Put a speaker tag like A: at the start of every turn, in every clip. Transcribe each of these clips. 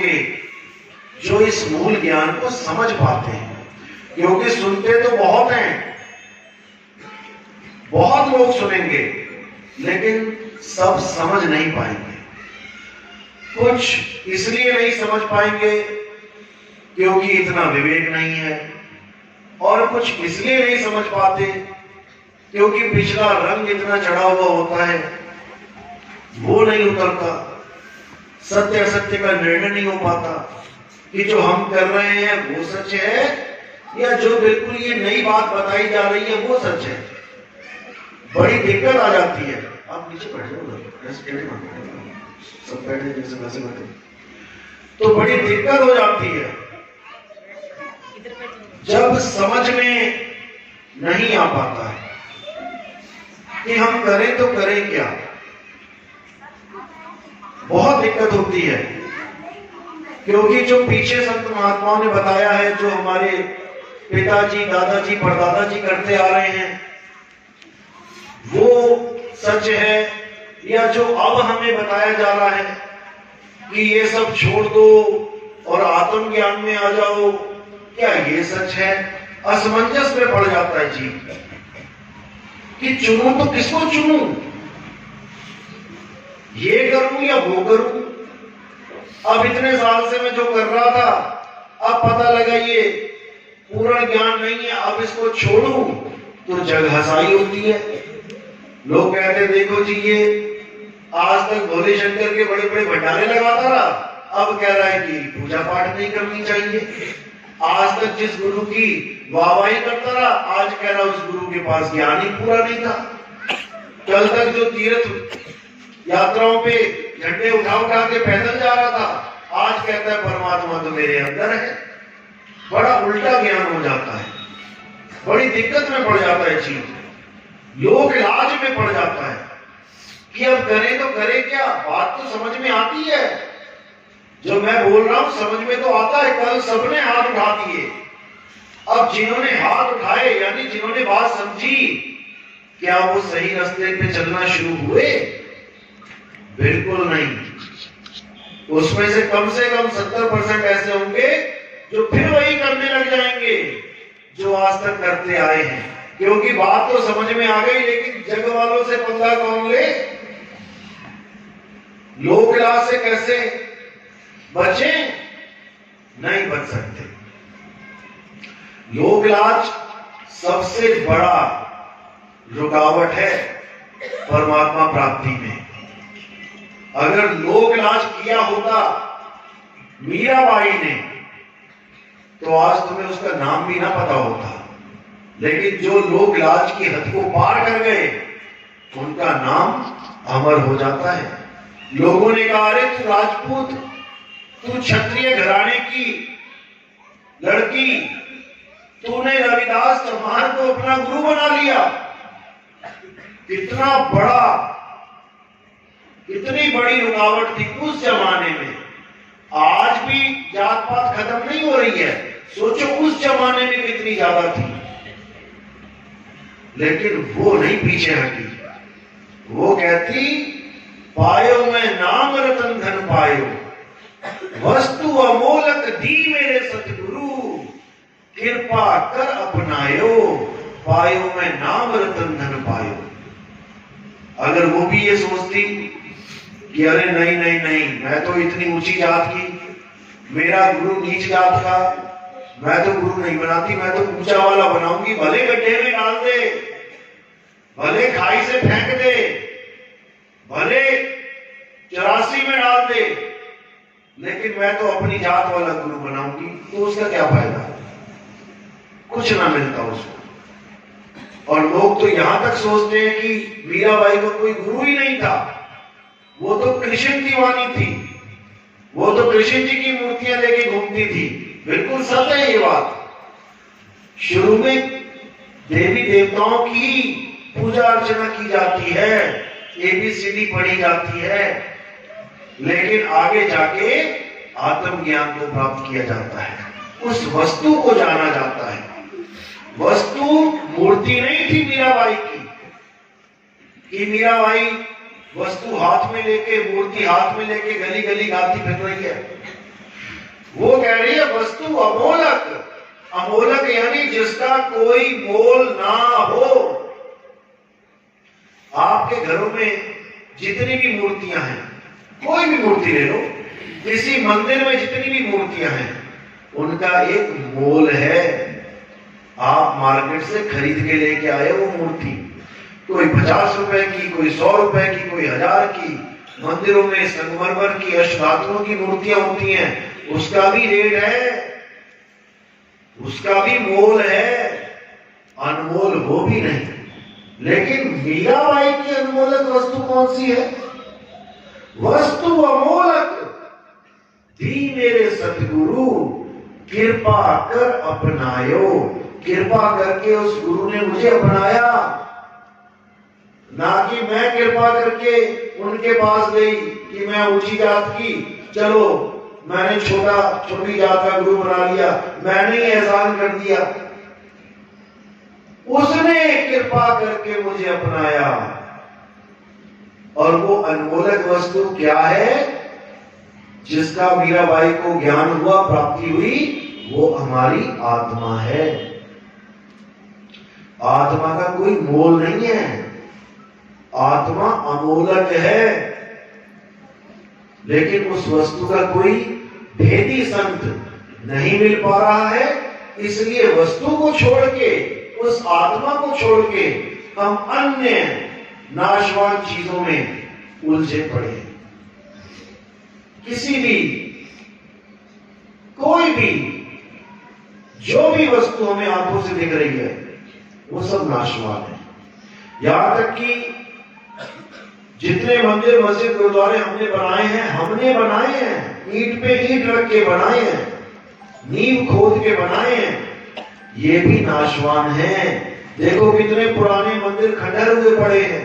A: होंगे जो इस मूल ज्ञान को समझ पाते हैं, क्योंकि सुनते तो बहुत हैं, बहुत लोग सुनेंगे, लेकिन सब समझ नहीं पाएंगे। कुछ इसलिए नहीं समझ पाएंगे क्योंकि इतना विवेक नहीं है, और कुछ इसलिए नहीं समझ पाते क्योंकि पिछला रंग इतना चढ़ा हुआ होता है, वो नहीं उतरता, सत्य असत्य का निर्णय नहीं हो पाता कि जो हम कर रहे हैं वो सच है या जो बिल्कुल ये नई बात बताई जा रही है वो सच है। बड़ी दिक्कत आ जाती है। आप नीचे बैठे हो, सब बैठे जैसे वैसे बैठे, तो बड़ी दिक्कत हो जाती है जब समझ में नहीं आ पाता है कि हम करें तो करें क्या। बहुत दिक्कत होती है, क्योंकि जो पीछे संत महात्माओं ने बताया है, जो हमारे पिताजी, दादाजी, परदादाजी करते आ रहे हैं, वो सच है, या जो अब हमें बताया जा रहा है कि ये सब छोड़ दो और आत्म ज्ञान में आ जाओ, क्या ये सच है? असमंजस में पड़ जाता है जी कि चुनूं तो किसको चुनूं, ये करूं या वो करूं। अब इतने साल से मैं जो कर रहा था, अब पता लगा ये पूर्ण ज्ञान नहीं है, अब इसको छोड़ूं तो जग हंसाई होती है। लोग कहते देखो जी, ये आज तक भोले शंकर के बड़े बड़े भंडारे लगाता रहा, अब कह रहा है कि पूजा पाठ नहीं करनी चाहिए। आज तक जिस गुरु की वाहवाही करता रहा, आज कह रहा उस गुरु के पास ज्ञान ही पूरा नहीं था। कल तक जो तीर्थ यात्राओं पे झंडे उठा उठा के पैदल जा रहा था, आज कहता है परमात्मा तो मेरे अंदर है। बड़ा उल्टा ज्ञान हो जाता है, बड़ी दिक्कत में पड़ जाता है चीज, लोग लाज में पड़ जाता है कि अब करें तो करें क्या। बात तो समझ में आती है, जो मैं बोल रहा हूं समझ में तो आता है। कल सबने हाथ उठा दिए, अब जिन्होंने हाथ उठाए यानी जिन्होंने बात समझी, क्या वो सही रास्ते पे चलना शुरू हुए? बिल्कुल नहीं। उसमें से कम 70% ऐसे होंगे जो फिर वही करने लग जाएंगे जो आज तक करते आए हैं, क्योंकि बात तो समझ में आ गई, लेकिन जग वालों से पंगा कौन ले? लोक लाज से कैसे बचे? नहीं बच सकते। लोक लाज सबसे बड़ा रुकावट है परमात्मा प्राप्ति में। अगर लोक लाज किया होता मीराबाई ने, तो आज तुम्हें उसका नाम भी ना पता होता। लेकिन जो लोक लाज की हद को पार कर गए, उनका नाम अमर हो जाता है। लोगों ने कहा, अरे तू राजपूत, तू क्षत्रिय घराने की लड़की, तूने रविदास चौहान को अपना गुरु बना लिया। इतना बड़ा, इतनी बड़ी रुकावट थी उस जमाने में। आज भी जात पात खत्म नहीं हो रही है, सोचो उस जमाने में कितनी ज्यादा थी। लेकिन वो नहीं पीछे हटी, वो कहती, पायो मैं नाम रतन धन पायो, वस्तु अमोलक दी मेरे सतगुरु, कृपा कर अपनायो, पायो मैं नाम रतन धन पायो। अगर वो भी ये सोचती कि अरे नहीं नहीं नहीं, मैं तो इतनी ऊंची जात की, मेरा गुरु नीच जात का, मैं तो गुरु नहीं बनाती, मैं तो ऊंचा वाला बनाऊंगी, भले गड्ढे में डाल दे, भले खाई से फेंक दे, भले 84 में डाल दे, लेकिन मैं तो अपनी जात वाला गुरु बनाऊंगी। तो उसका क्या फायदा? कुछ ना मिलता उसको। और लोग तो यहां तक सोचते हैं कि मीराबाई को कोई गुरु ही नहीं था, वो तो कृष्ण दीवानी थी, वो तो कृष्ण जी की मूर्तियां लेके घूमती थी। बिल्कुल सच है ये बात। शुरू में देवी देवताओं की पूजा अर्चना की जाती है, ABCD पढ़ी जाती है, लेकिन आगे जाके आत्मज्ञान को प्राप्त किया जाता है, उस वस्तु को जाना जाता है। वस्तु मूर्ति नहीं थी मीराबाई की, कि मीराबाई वस्तु हाथ में लेके, मूर्ति हाथ में लेके गली गली गाती फिर रही है। अमोलक यानी जिसका कोई मोल ना हो। आपके घरों में जितनी भी मूर्तियां हैं, कोई भी मूर्ति ले लो, किसी मंदिर में जितनी भी मूर्तियां हैं, उनका एक मोल है। आप मार्केट से खरीद के लेके आए वो मूर्ति, कोई 50 रुपए की, कोई 100 रुपए की, कोई 1000 की। मंदिरों में संगमरमर की अष्टधातुओं की मूर्तियां होती हैं, उसका भी रेट है, उसका भी मोल है, अनमोल हो भी नहीं। लेकिन मीराबाई की अनमोलक वस्तु कौन सी है? वस्तु अमोलक दी मेरे सतगुरु, कृपा कर अपनायो। कृपा करके उस गुरु ने मुझे अपनाया, ना कि मैं कृपा करके उनके पास गई कि मैं ऊंची जात की, चलो मैंने छोटी जात का गुरु बना लिया, मैंने ही एहसान कर दिया। उसने कृपा करके मुझे अपनाया। और वो अनमोलक वस्तु क्या है जिसका मीराबाई को ज्ञान हुआ, प्राप्ति हुई? वो हमारी आत्मा है। आत्मा का कोई मोल नहीं है, आत्मा अमोलक है। लेकिन उस वस्तु का कोई भेदी संत नहीं मिल पा रहा है, इसलिए वस्तु को छोड़ के, उस आत्मा को छोड़ के हम अन्य नाशवान चीजों में उलझे पड़े हैं। किसी भी, कोई भी, जो भी वस्तु हमें आंखों से दिख रही है वो सब नाशवान है। यहां तक कि जितने मंदिर, मस्जिद, गुरुद्वारे हमने बनाए हैं, ईंट पे ईंट रख के बनाए हैं, नींव खोद के बनाए हैं, ये भी नाशवान हैं। देखो कितने पुराने मंदिर खंडर हुए पड़े हैं,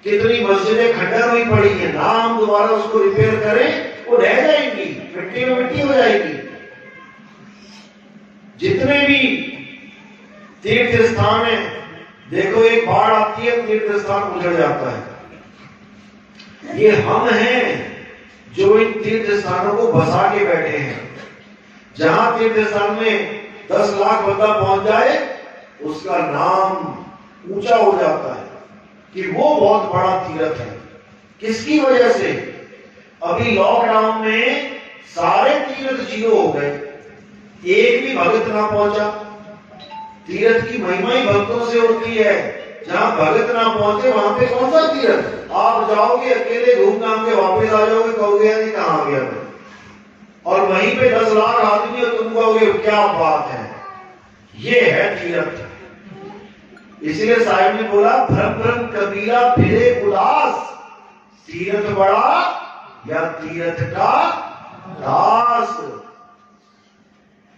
A: कितनी मस्जिदें खंडर हुई पड़ी हैं। ना हम दोबारा उसको रिपेयर करें, वो रह जाएगी, मिट्टी में मिट्टी हो जाएगी। जितने भी तीर्थ स्थान है, देखो एक बाढ़ आती है, तीर्थ स्थान उजड़ जाता है। ये हम हैं जो इन तीर्थ स्थानों को बसा के बैठे हैं। जहां तीर्थ स्थान में 10 लाख बंदा पहुंच जाए, उसका नाम ऊंचा हो जाता है कि वो बहुत बड़ा तीर्थ है। किसकी वजह से? अभी लॉकडाउन में सारे तीर्थ जीरो हो गए, एक भी भगत ना पहुंचा। तीर्थ की महिमा ही भक्तों से होती है। जहां भगत ना पहुंचे वहां पे कौन सा तीर्थ? आप जाओगे अकेले घूम घाम के वापस आ जाओगे, कहोगे यानी कहां गया मैं। और वहीं पे 10 लाख आदमी और तुम कहोगे क्या बात है। ये है तीर्थ। इसलिए साहिब ने बोला, भ्रम भ्रम कबीरा फिरे उदास, तीर्थ बड़ा या तीर्थ का दास।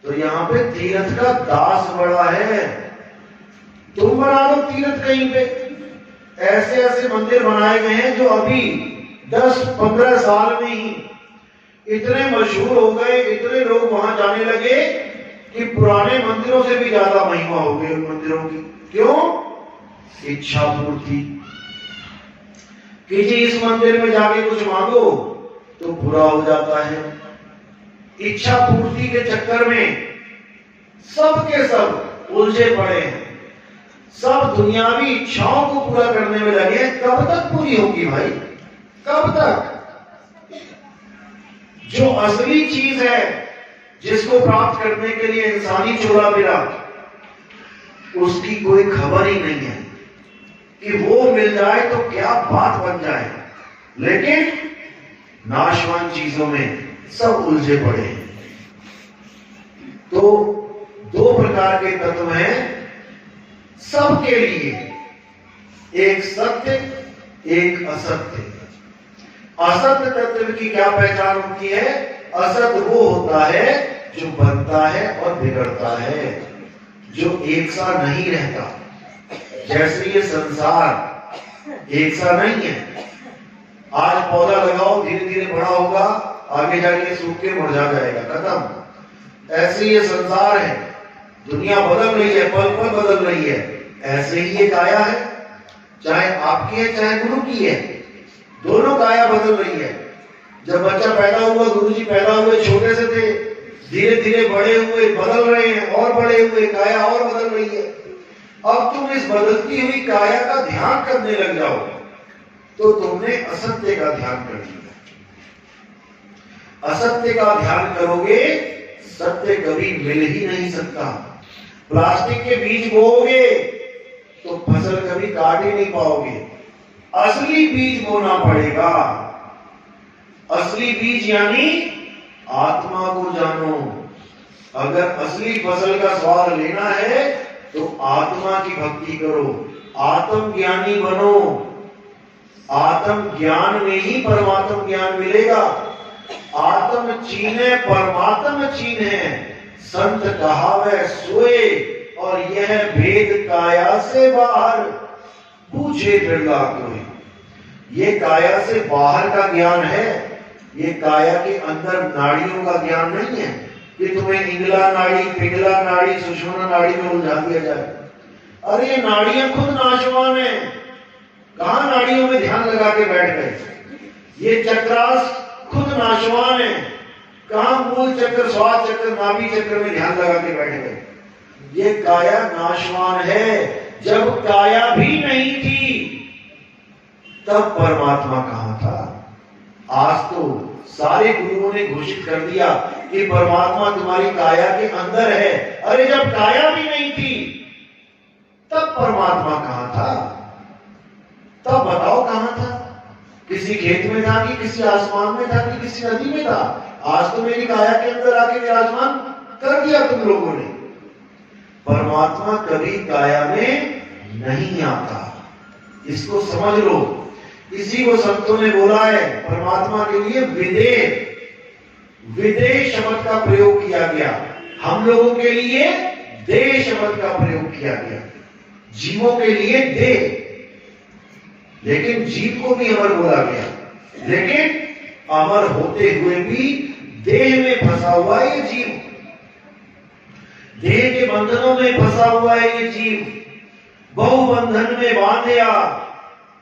A: तो यहाँ पे तीर्थ का दास बड़ा है। तुम बना दो तीर्थ कहीं पे। ऐसे ऐसे मंदिर बनाए गए हैं जो अभी 10-15 साल में ही इतने मशहूर हो गए, इतने लोग वहां जाने लगे कि पुराने मंदिरों से भी ज्यादा महिमा हो गई उन मंदिरों की। क्यों? इच्छा पूर्ति कि जी इस मंदिर में जाके कुछ मांगो तो पूरा हो जाता है। इच्छा पूर्ति के चक्कर में सब के सब उलझे पड़े हैं, सब दुनियावी इच्छाओं को पूरा करने में लगे। कब तक पूरी होगी भाई? कब तक? जो असली चीज है, जिसको प्राप्त करने के लिए इंसानी चोला मिला, उसकी कोई खबर ही नहीं है कि वो मिल जाए तो क्या बात बन जाए। लेकिन नाशवान चीजों में सब उलझे पड़े हैं। तो 2 प्रकार के तत्व हैं सबके लिए, एक सत्य, एक असत्य। असत्य तत्व की क्या पहचान होती है? असत्य वो होता है जो बनता है और बिगड़ता है, जो एक सा नहीं रहता। जैसे ये संसार एक सा नहीं है। आज पौधा लगाओ, धीरे धीरे बड़ा होगा, आगे जाके सूख के मुरझा जाएगा, खत्म। ऐसे ये संसार है, दुनिया बदल रही है, पल पल बदल रही है। ऐसे ही ये काया है, चाहे आपकी है चाहे गुरु की है, दोनों काया बदल रही है। जब बच्चा पैदा हुआ, गुरु जी पैदा हुए छोटे से थे, धीरे धीरे बड़े हुए, बदल रहे हैं, और बड़े हुए, काया और बदल रही है। अब तुम इस बदलती हुई काया का ध्यान करने लग जाओ तो तुमने असत्य का ध्यान कर लिया। असत्य का ध्यान करोगे, सत्य कभी मिल ही नहीं सकता। प्लास्टिक के बीज बोओगे तो फसल कभी काट ही नहीं पाओगे। असली बीज बोना पड़ेगा। असली बीज यानी आत्मा को जानो। अगर असली फसल का स्वाद लेना है तो आत्मा की भक्ति करो, आत्म ज्ञानी बनो। आत्म ज्ञान में ही परमात्म ज्ञान मिलेगा। आत्म चीने परमात्म चीने, संत कहावे सोए, और यह भेद काया से बाहर पूछे बिरला कोई। ये काया से बाहर का ज्ञान है, ये काया के अंदर नाड़ियों का ज्ञान नहीं है कि तुम्हें इंगला नाड़ी, पिंगला नाड़ी, सुषुम्ना नाड़ी में उलझा दिया जाए। अरे ये नाड़ियां खुद नाशवान है, कहां नाड़ियों में ध्यान लगा के बैठ गए। ये चक्रास खुद नाशवान है, कहां मूल चक्र, स्वाद चक्र, नाभि चक्र में ध्यान लगा के बैठ गए। ये काया नाशवान है। जब काया भी नहीं थी तब परमात्मा कहां था? आज तो सारे गुरुओं ने घोषित कर दिया कि परमात्मा तुम्हारी काया के अंदर है। अरे जब काया भी नहीं थी तब परमात्मा कहां था? तब बताओ कहां था? किसी खेत में था कि किसी आसमान में था कि किसी नदी में था? आज तो मेरी काया के अंदर आके विराजमान कर दिया तुम लोगों ने। परमात्मा कभी काया में नहीं आता, इसको समझ लो। इसी को संतों ने बोला है, परमात्मा के लिए विदेह, विदेह शब्द का प्रयोग किया गया। हम लोगों के लिए देह शब्द का प्रयोग किया गया, जीवों के लिए देह। लेकिन जीव को भी अमर बोला गया, लेकिन अमर होते हुए भी देह में फंसा हुआ है ये जीव, देह के बंधनों में फंसा हुआ है ये जीव। बहुबंधन में बांधया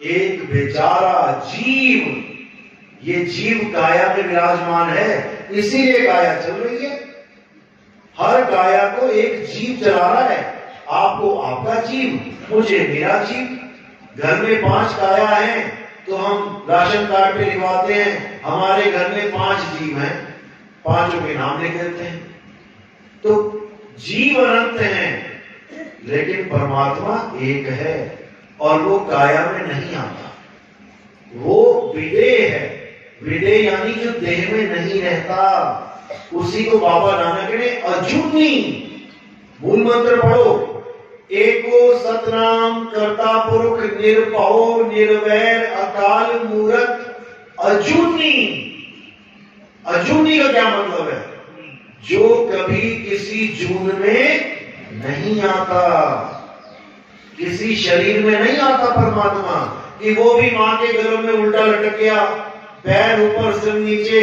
A: एक बेचारा जीव। ये जीव काया में विराजमान है, इसीलिए काया चल रही है। हर काया को एक जीव चला रहा है। आपको आपका जीव, मुझे मेरा जीव। घर में 5 काया हैं तो हम राशन कार्ड पे लिखवाते हैं हमारे घर में 5 जीव हैं, 5 के नाम लिख देते हैं। तो जीव अनंत हैं, लेकिन परमात्मा एक है और वो काया में नहीं आता। वो विदेह है। विदेह यानी जो देह में नहीं रहता। उसी को बाबा नानक ने अजूनी, मूल मंत्र पढ़ो, एको सतनाम कर्ता पुरुष निरपहो निर्वैर अकाल मूरत अजूनी। अजूनी का क्या मतलब है? जो कभी किसी जून में नहीं आता, किसी शरीर में नहीं आता परमात्मा, कि वो भी मां के गर्भ में उल्टा लटक गया, पैर ऊपर सिर नीचे,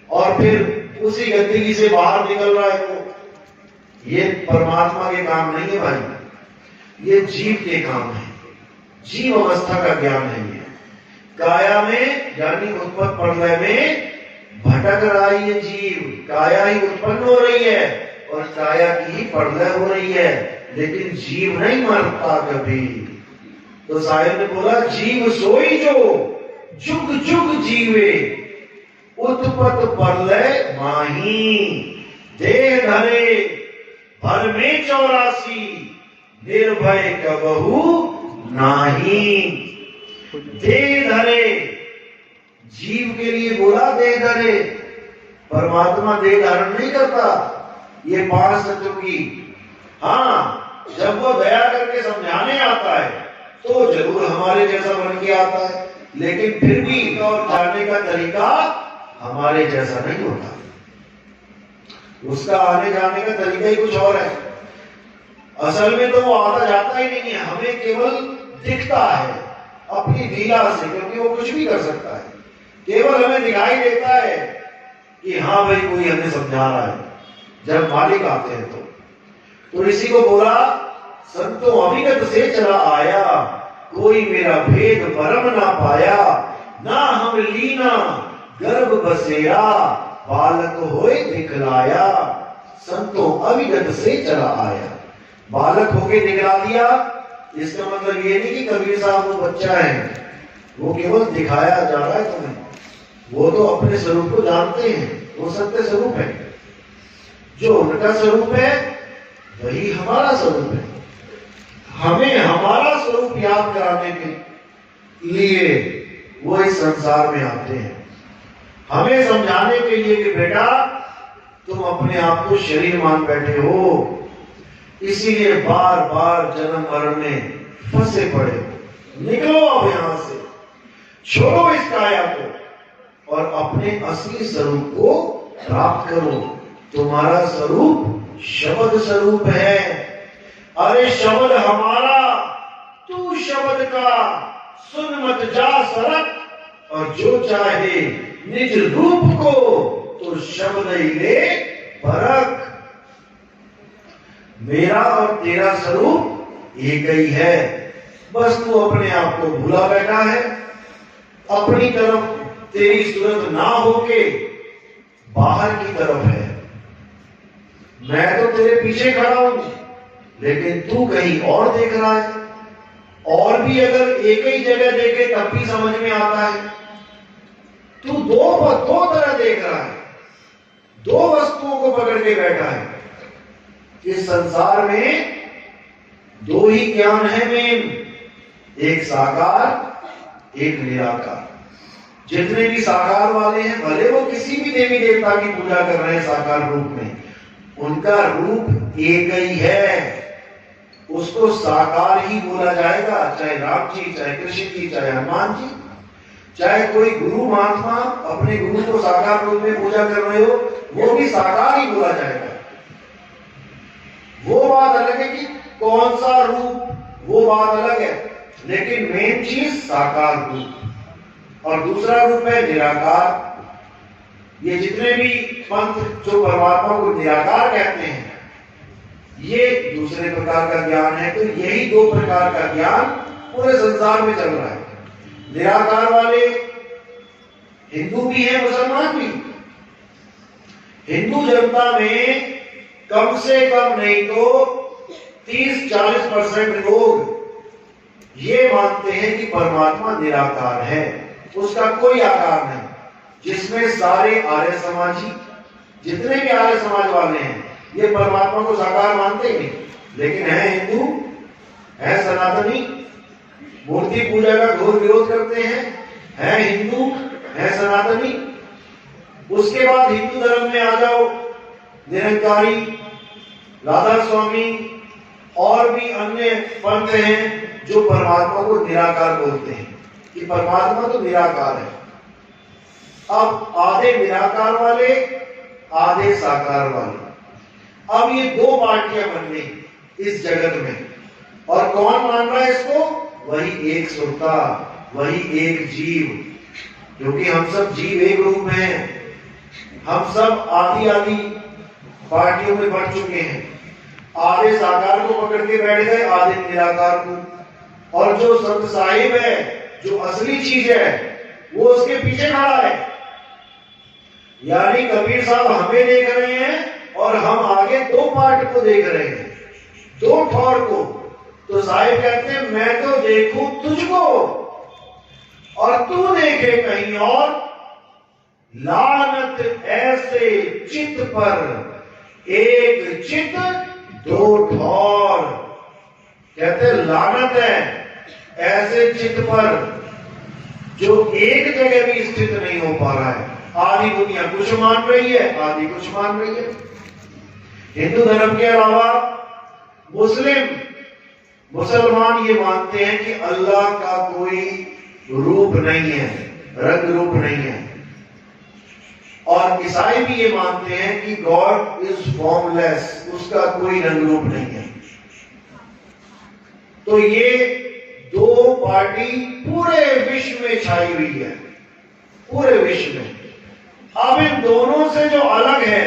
A: और फिर उसी गंदगी से बाहर निकल रहा है। वो ये परमात्मा के काम नहीं है भाई, ये जीव के काम है। जीव अवस्था का ज्ञान नहीं है। काया में यानी उत्पत्ति प्रलय में भटक रहा है ये जीव। काया ही उत्पन्न हो रही है और काया की ही प्रलय हो रही है, लेकिन जीव नहीं मरता कभी। तो साहिब ने बोला, जीव सोई जो जुग जुग जीवे, उत्पत्ति प्रलय माही। देह धरे भर में 84, निर्भय कबहू नाही। देह धरे, जीव के लिए बोला देह धरे। परमात्मा देह धारण नहीं करता। ये 5 तत्व की, हाँ, जब वो दया करके समझाने आता है तो जरूर हमारे जैसा बन के आता है, लेकिन फिर भी और जाने का तरीका हमारे जैसा नहीं होता। उसका आने जाने का तरीका ही कुछ और है। असल में तो वो आता जाता ही नहीं है, हमें केवल दिखता है अपनी लीला से, क्योंकि वो कुछ भी कर सकता है। केवल हमें दिखाई देता है कि हाँ भाई कोई हमें समझा रहा है, जब मालिक आते हैं तो इसी को बोला, संतों अभिगत से चला आया, कोई मेरा भेद परम ना पाया। ना हम लीना गर्भ बसेरा, बालक होए दिखलाया, संतों अविगत से चला आया। बालक होके दिखला दिया, इसका मतलब ये नहीं कि कबीर साहब वो बच्चा है, वो केवल दिखाया जा रहा है तुम्हें। वो तो अपने स्वरूप को जानते हैं, वो सत्य स्वरूप है। जो उनका स्वरूप है वही हमारा स्वरूप है। हमें हमारा स्वरूप याद कराने के लिए वो इस संसार में आते हैं, हमें समझाने के लिए कि बेटा तुम अपने आप को शरीर मान बैठे हो, इसीलिए बार बार जन्म मरण में फंसे पड़े हो। निकलो अब यहां से, छोड़ो इस काया को और अपने असली स्वरूप को प्राप्त करो। तुम्हारा स्वरूप शब्द स्वरूप है। अरे शब्द हमारा, तू शब्द का, सुन मत जा सरक, और जो चाहे निज रूप को तो शब्द ही ले परख। मेरा और तेरा स्वरूप एक ही है, बस तू अपने आप को भूला बैठा है। अपनी तरफ तेरी सूरत ना होके बाहर की तरफ है। मैं तो तेरे पीछे खड़ा हूं, लेकिन तू कहीं और देख रहा है। और भी अगर एक ही जगह देखे तब भी समझ में आता है। तू दो तरह देख रहा है, दो वस्तुओं को पकड़ के बैठा है। इस संसार में दो ही ज्ञान है मेन, एक साकार एक निराकार। जितने भी साकार वाले हैं, भले वो किसी भी देवी देवता की पूजा कर रहे हैं साकार रूप में, उनका रूप एक ही है, उसको साकार ही बोला जाएगा। चाहे राम जी, चाहे कृष्ण जी, चाहे हनुमान जी, चाहे कोई गुरु महात्मा अपने गुरु को साकार रूप में पूजा कर रहे हो, वो भी साकार ही बोला जाएगा। वो बात अलग है कि कौन सा रूप, वो बात अलग है, लेकिन मेन चीज साकार रूप। और दूसरा रूप है निराकार। ये जितने भी पंथ जो परमात्मा को निराकार कहते हैं, ये दूसरे प्रकार का ज्ञान है। तो यही दो प्रकार का ज्ञान पूरे संसार में चल रहा है। निराकार वाले हिंदू भी हैं, मुसलमान भी। हिंदू जनता में कम से कम नहीं तो 30-40% लोग ये मानते हैं कि परमात्मा निराकार है, उसका कोई आकार नहीं। जिसमें सारे आर्य समाजी, जितने भी आर्य समाज वाले हैं, ये परमात्मा को साकार मानते ही नहीं, लेकिन है हिंदू, है सनातनी, मूर्ति पूजा का घोर विरोध करते हैं, है हिंदू, है सनातनी। उसके बाद हिंदू धर्म में आ जाओ, निरंकारी, राधा स्वामी और भी अन्य पंथ हैं जो परमात्मा को निराकार बोलते हैं कि परमात्मा तो निराकार है। अब आधे निराकार वाले, आधे साकार वाले। अब ये दो पार्टियां बन गई इस जगत में, और कौन मान रहा है इसको? वही एक सुरता, वही एक जीव, क्योंकि हम सब जीव एक रूप हैं। हम सब आदि आदि पार्टियों में बढ़ चुके हैं। आधे साकार को पकड़ के बैठ गए, आधे निराकार को। और जो संत साहिब है, जो असली चीज है, वो उसके पीछे खड़ा है। यानी कबीर साहब हमें देख रहे हैं और हम आगे दो पार्ट को देख रहे हैं, दो ठौर को। तो साहिब कहते हैं मैं तो देखूं तुझको और तू देखे कहीं और। लानत ऐसे चित्त पर, एक चित्त दो ठौर। कहते लानत है ऐसे चित्त पर जो एक जगह भी स्थित नहीं हो पा रहा है। आधी दुनिया कुछ मान रही है, आधी कुछ मान रही है। हिंदू धर्म के अलावा मुसलमान ये मानते हैं कि अल्लाह का कोई रूप नहीं है, रंग रूप नहीं है। और ईसाई भी ये मानते हैं कि गॉड इज फॉर्मलेस, उसका कोई रंग रूप नहीं है। तो ये दो पार्टी पूरे विश्व में छाई हुई है, पूरे विश्व में। अब इन दोनों से जो अलग है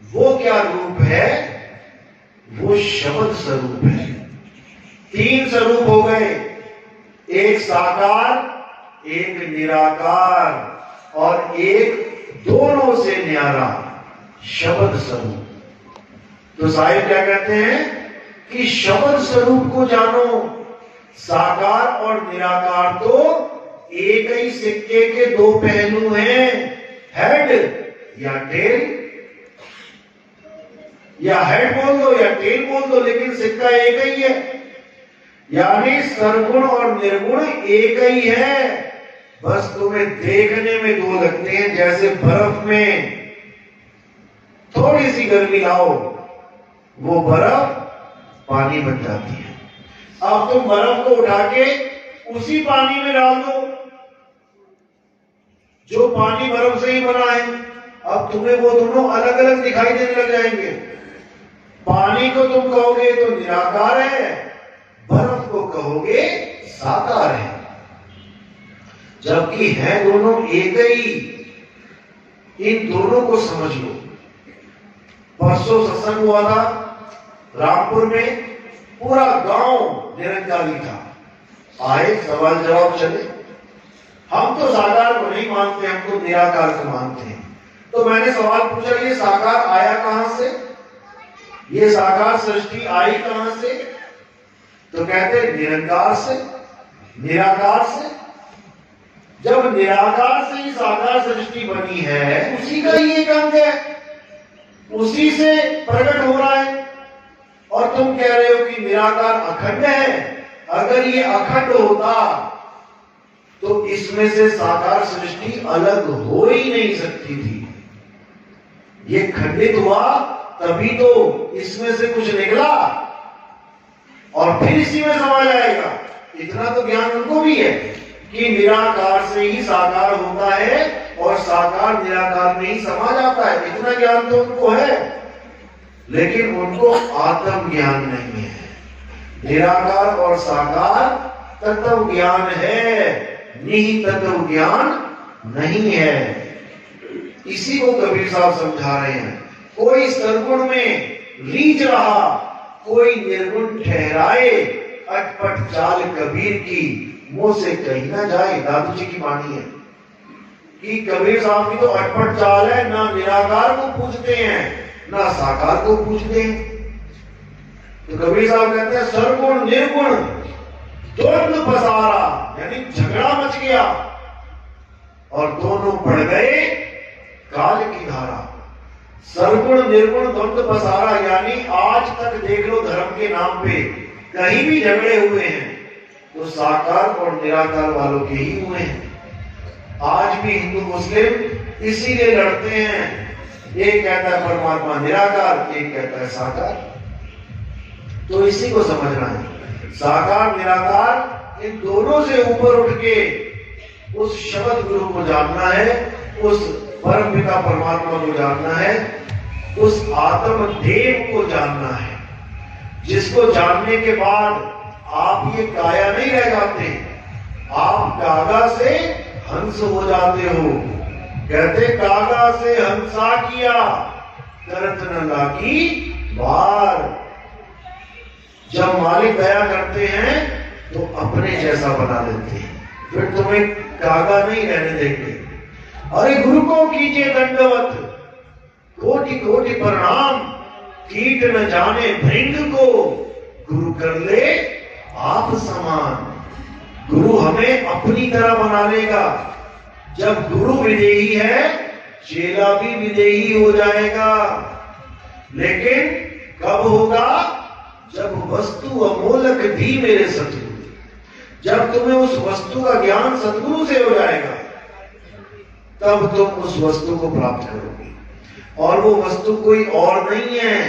A: वो क्या रूप है? वो शब्द स्वरूप है। तीन स्वरूप हो गए, एक साकार, एक निराकार और एक दोनों से न्यारा शब्द स्वरूप। तो साहिब क्या कहते हैं कि शब्द स्वरूप को जानो। साकार और निराकार तो एक ही सिक्के के दो पहलू हैं, हेड या टेल, या हेड बोल दो या टेल बोल दो, लेकिन सिक्का एक ही है। यानी सरगुण और निर्गुण एक ही है, बस तुम्हें देखने में दो लगते हैं। जैसे बर्फ में थोड़ी सी गर्मी लाओ, वो बर्फ पानी बन जाती है। अब तुम बर्फ को उठा के उसी पानी में डाल दो, जो पानी बर्फ से ही बना है। अब तुम्हें वो दोनों अलग अलग दिखाई देने लग जाएंगे। पानी को तुम कहोगे तो निराकार है, बर्फ को कहोगे साकार है, जबकि है दोनों एक ही। इन दोनों को समझ लो। परसों सत्संग हुआ था रामपुर में, पूरा गांव निरंकारी था। आए सवाल जवाब चले। हम तो साकार को नहीं मानते, हम तो निराकार को मानते हैं। तो मैंने सवाल पूछा, ये साकार आया कहां से, ये साकार सृष्टि आई कहां से? तो कहते निरंकार से, निराकार से। जब निराकार से ही साकार सृष्टि बनी है, उसी का ही एक अंग है, उसी से प्रकट हो रहा है। और तुम कह रहे हो कि निराकार अखंड है। अगर ये अखंड होता तो इसमें से साकार सृष्टि अलग हो ही नहीं सकती थी। ये खंडित हुआ तभी तो इसमें से कुछ निकला और फिर इसी में समा जाएगा। इतना तो ज्ञान उनको भी है कि निराकार से ही साकार होता है और साकार निराकार में ही समा जाता है। इतना ज्ञान तो उनको है, लेकिन उनको आत्म ज्ञान नहीं है। निराकार और साकार तत्व ज्ञान है, निहित तत्व ज्ञान नहीं है। इसी को कबीर साहब समझा रहे हैं। कोई सरगुण में रीझ रहा, कोई निर्गुण ठहराए, अटपट चाल कबीर की मुंह से कही ना जाए। दादू जी की वाणी है कि कबीर साहब की तो अटपट चाल है, ना निराकार को पूछते हैं ना साकार को पूछते हैं। तो कबीर साहब कहते हैं सरगुण निर्गुण द्वंद्व पसारा, यानी झगड़ा मच गया और दोनों पड़ गए काल की धारा। सरगुण निर्गुण द्वंद्व पसारा, यानी आज तक देख लो धर्म के नाम पे कहीं भी झगड़े हुए हैं तो साकार और निराकार वालों के ही हुए हैं। आज भी हिंदू मुस्लिम इसीलिए लड़ते हैं। एक कहता है परमात्मा निराकार, एक कहता है साकार। तो इसी को समझना है। साकार निराकार इन दोनों से ऊपर उठ के उस शब्द गुरु को जानना है, उस परम पिता परमात्मा को जानना है, उस आत्म देव को जानना है, जिसको जानने के बाद आप ये काया नहीं रह जाते, आप कागा से हंस हो जाते हो। कहते कागा से हंसा किया, करत न लागी बार। जब मालिक दया करते हैं तो अपने जैसा बना देते हैं, फिर तुम्हें कागा नहीं रहने देंगे। अरे गुरु को कीजिए दंडवत, कोटि कोटि प्रणाम, कीट न जाने भृंग को, गुरु कर ले आप समान। गुरु हमें अपनी तरह बना लेगा। जब गुरु विदेही है, चेला भी विदेही हो जाएगा। लेकिन कब होगा? जब वस्तु अमोलक दी मेरे सतगुरु। जब तुम्हें उस वस्तु का ज्ञान सतगुरु से हो जाएगा, तब तुम उस वस्तु को प्राप्त करोगे। और वो वस्तु कोई और नहीं है,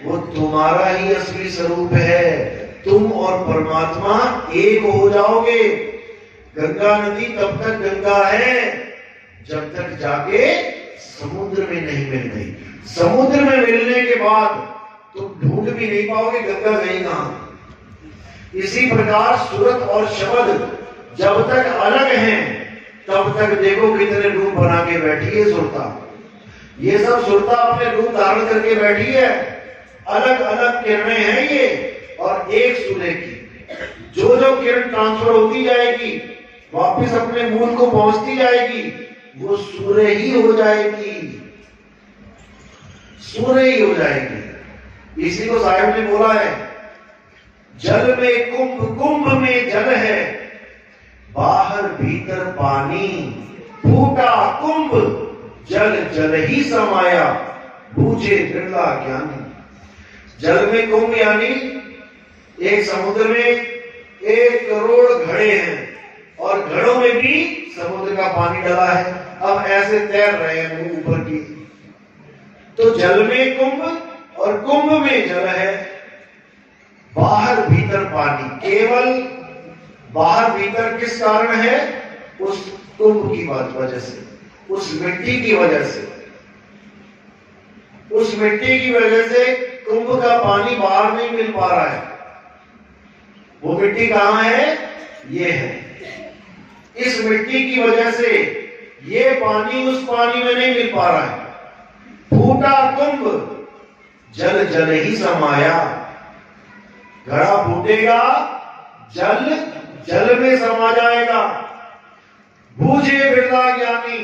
A: वो तुम्हारा ही असली स्वरूप है। तुम और परमात्मा एक हो जाओगे। गंगा नदी तब तक गंगा है जब तक जाके समुद्र में नहीं मिल गई। समुद्र में मिलने के बाद तुम ढूंढ भी नहीं पाओगे गंगा गई कहां। इसी प्रकार सूरत और शब्द जब तक अलग हैं, तब तक देखो कितने रूप बना के बैठी है सुरता। ये सब सुरता अपने रूप धारण करके बैठी है। अलग अलग किरणें हैं ये, और एक सूर्य की जो जो किरण ट्रांसफर होती जाएगी, वापस अपने मूल को पहुंचती जाएगी। वो सूर्य ही हो जाएगी, सूर्य ही हो जाएगी। इसी को साहिब ने बोला है, जल में कुंभ, कुंभ में जल है, बाहर भीतर पानी, फूटा कुंभ जल जल ही समाया, बूझे बिरला ज्ञानी। जल में कुंभ यानी एक समुद्र में 1 करोड़ घड़े हैं और घड़ों में भी समुद्र का पानी डला है, अब ऐसे तैर रहे हैं ऊपर की। तो जल में कुंभ और कुंभ में जल है, बाहर भीतर पानी। केवल बाहर भीतर किस कारण है? उस कुंभ की वजह से, उस मिट्टी की वजह से। उस मिट्टी की वजह से कुंभ का पानी बाहर नहीं मिल पा रहा है। वो मिट्टी कहां है? ये है। इस मिट्टी की वजह से ये पानी उस पानी में नहीं मिल पा रहा है। फूटा कुंभ जल जल ही समाया, घड़ा फूटेगा, जल जल में समा जाएगा। बूझे बिरला ज्ञानी,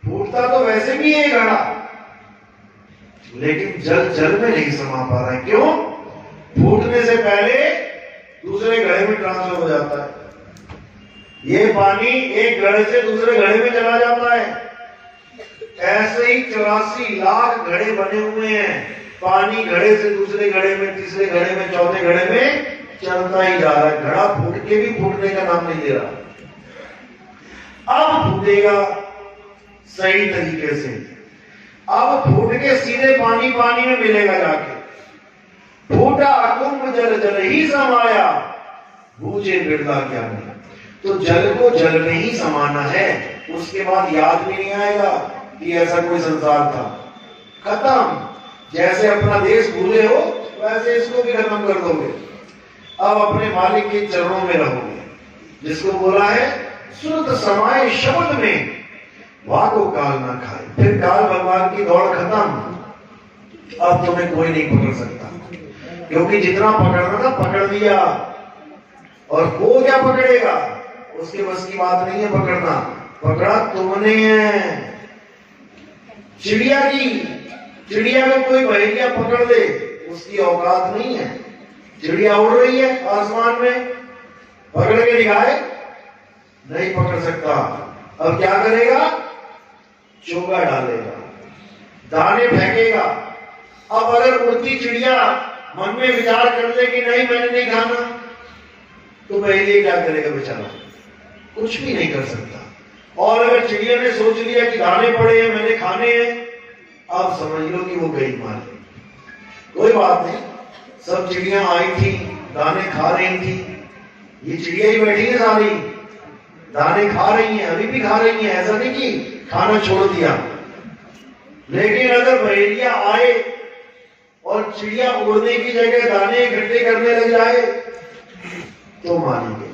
A: फूटता तो वैसे भी है घड़ा, लेकिन जल जल में नहीं समा पा रहा है। क्यों? फूटने से पहले दूसरे घड़े में ट्रांसफर हो जाता है। ये पानी एक घड़े से दूसरे घड़े में चला जाता है। ऐसे ही 84 लाख घड़े बने हुए हैं। पानी घड़े से दूसरे घड़े में, तीसरे घड़े में, चौथे घड़े में चलता ही जा रहा है। घड़ा फूट के भी फूटने का नाम नहीं ले रहा। अब फूटेगा सही तरीके से, अब फूट के सीधे पानी पानी में मिलेगा जाके। फूटा कुंभ जल जल ही समाया, बूझे बिरला ज्ञानी। तो जल को जल में ही समाना है, उसके बाद याद भी नहीं आएगा कि ऐसा कोई संसार था। खत्म। जैसे अपना देश भूले हो वैसे इसको भी खत्म कर दोगे। अब अपने मालिक के चरणों में रहोगे, जिसको बोला है सुरत समाये शब्द में, वाको काल ना खाए। फिर काल भगवान की दौड़ खत्म। अब तुम्हें कोई नहीं पकड़ सकता, क्योंकि जितना पकड़ना था पकड़ लिया। और वो क्या पकड़ेगा? उसके बस की बात नहीं है पकड़ना। पकड़ा तुमने है। चिड़िया की, चिड़िया को कोई बहेलिया पकड़ ले, उसकी औकात नहीं है। चिड़िया उड़ रही है आसमान में, पकड़ के दिखाए, नहीं पकड़ सकता। अब क्या करेगा? चोगा डालेगा, दाने फेंकेगा। अब अगर उड़ती चिड़िया मन में विचार कर ले कि नहीं मैंने नहीं खाना, तो पहले क्या करेगा बेचारा? कुछ भी नहीं कर सकता। और अगर चिड़िया ने सोच लिया कि दाने पड़े हैं मैंने खाने हैं, अब समझ लो कि वो गई मार। कोई बात नहीं, सब चिड़िया आई थी, दाने खा रही थी। ये चिड़िया ही बैठी है सारी, दाने खा रही हैं, अभी भी खा रही हैं। ऐसा नहीं कि खाना छोड़ दिया। लेकिन अगर बहेलिया आए और चिड़िया उड़ने की जगह दाने इकट्ठे करने लग जाए तो मारेंगे।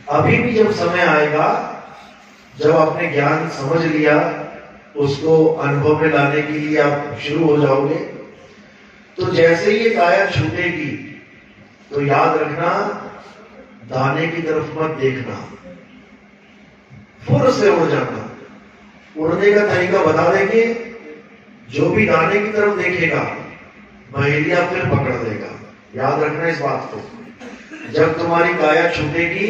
A: अभी भी जब समय आएगा, जब आपने ज्ञान समझ लिया, उसको अनुभव में लाने के लिए आप शुरू हो जाओगे, तो जैसे ही ये काया छूटेगी तो याद रखना, दाने की तरफ मत देखना, फुर से उड़ जाना। उड़ने का तरीका बता देंगे। जो भी दाने की तरफ देखेगा बहेलिया फिर पकड़ देगा। याद रखना इस बात को। जब तुम्हारी काया छूटेगी,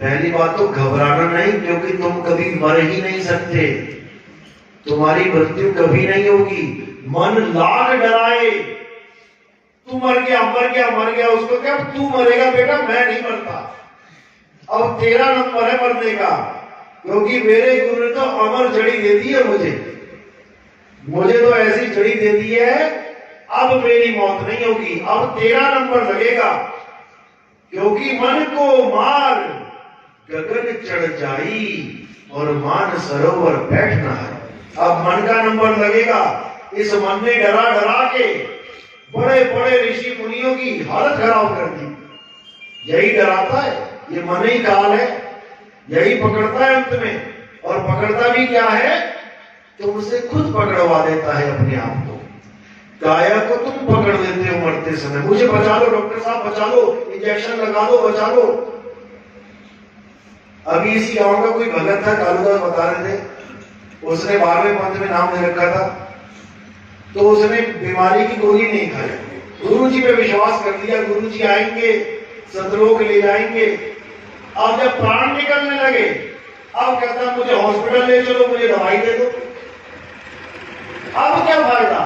A: पहली बात तो घबराना नहीं, क्योंकि तुम कभी मर ही नहीं सकते। तुम्हारी मृत्यु कभी नहीं होगी। मन लाख डराए, तू मर गया मर गया मर गया, उसको क्या तू मरेगा बेटा, मैं नहीं मरता। अब तेरा नंबर है मरने का, क्योंकि मेरे गुरु ने तो अमर जड़ी दे दी है मुझे तो ऐसी जड़ी दे दी है, अब मेरी मौत नहीं होगी। अब तेरा नंबर लगेगा, क्योंकि मन को मार गगन चढ़ जाई और मान सरोवर बैठना है। अब मन का नंबर लगेगा। इस मन ने डरा डरा के बड़े बड़े ऋषि मुनियों की हालत खराब कर दी। यही डराता है, ये मन ही काल है, यही पकड़ता है अंत में। और पकड़ता भी क्या है? तुमसे खुद पकड़वा देता है अपने आप को। काया को तुम पकड़ लेते हो मरते समय। मुझे बचा लो डॉक्टर साहब, बचा लो, इंजेक्शन लगा दो, बचा लो। अभी इसी गांव का कोई भगत था, कालूदास बता रहे थे, उसने 12वें पंथ में नाम दे रखा था, तो उसने बीमारी की गोली नहीं खाई, गुरु जी पे विश्वास कर लिया, गुरु जी आएंगे, सतलोक ले जाएंगे। अब जब प्राण निकलने लगे, अब कहता मुझे हॉस्पिटल ले चलो, मुझे दवाई दे दो। अब क्या फायदा,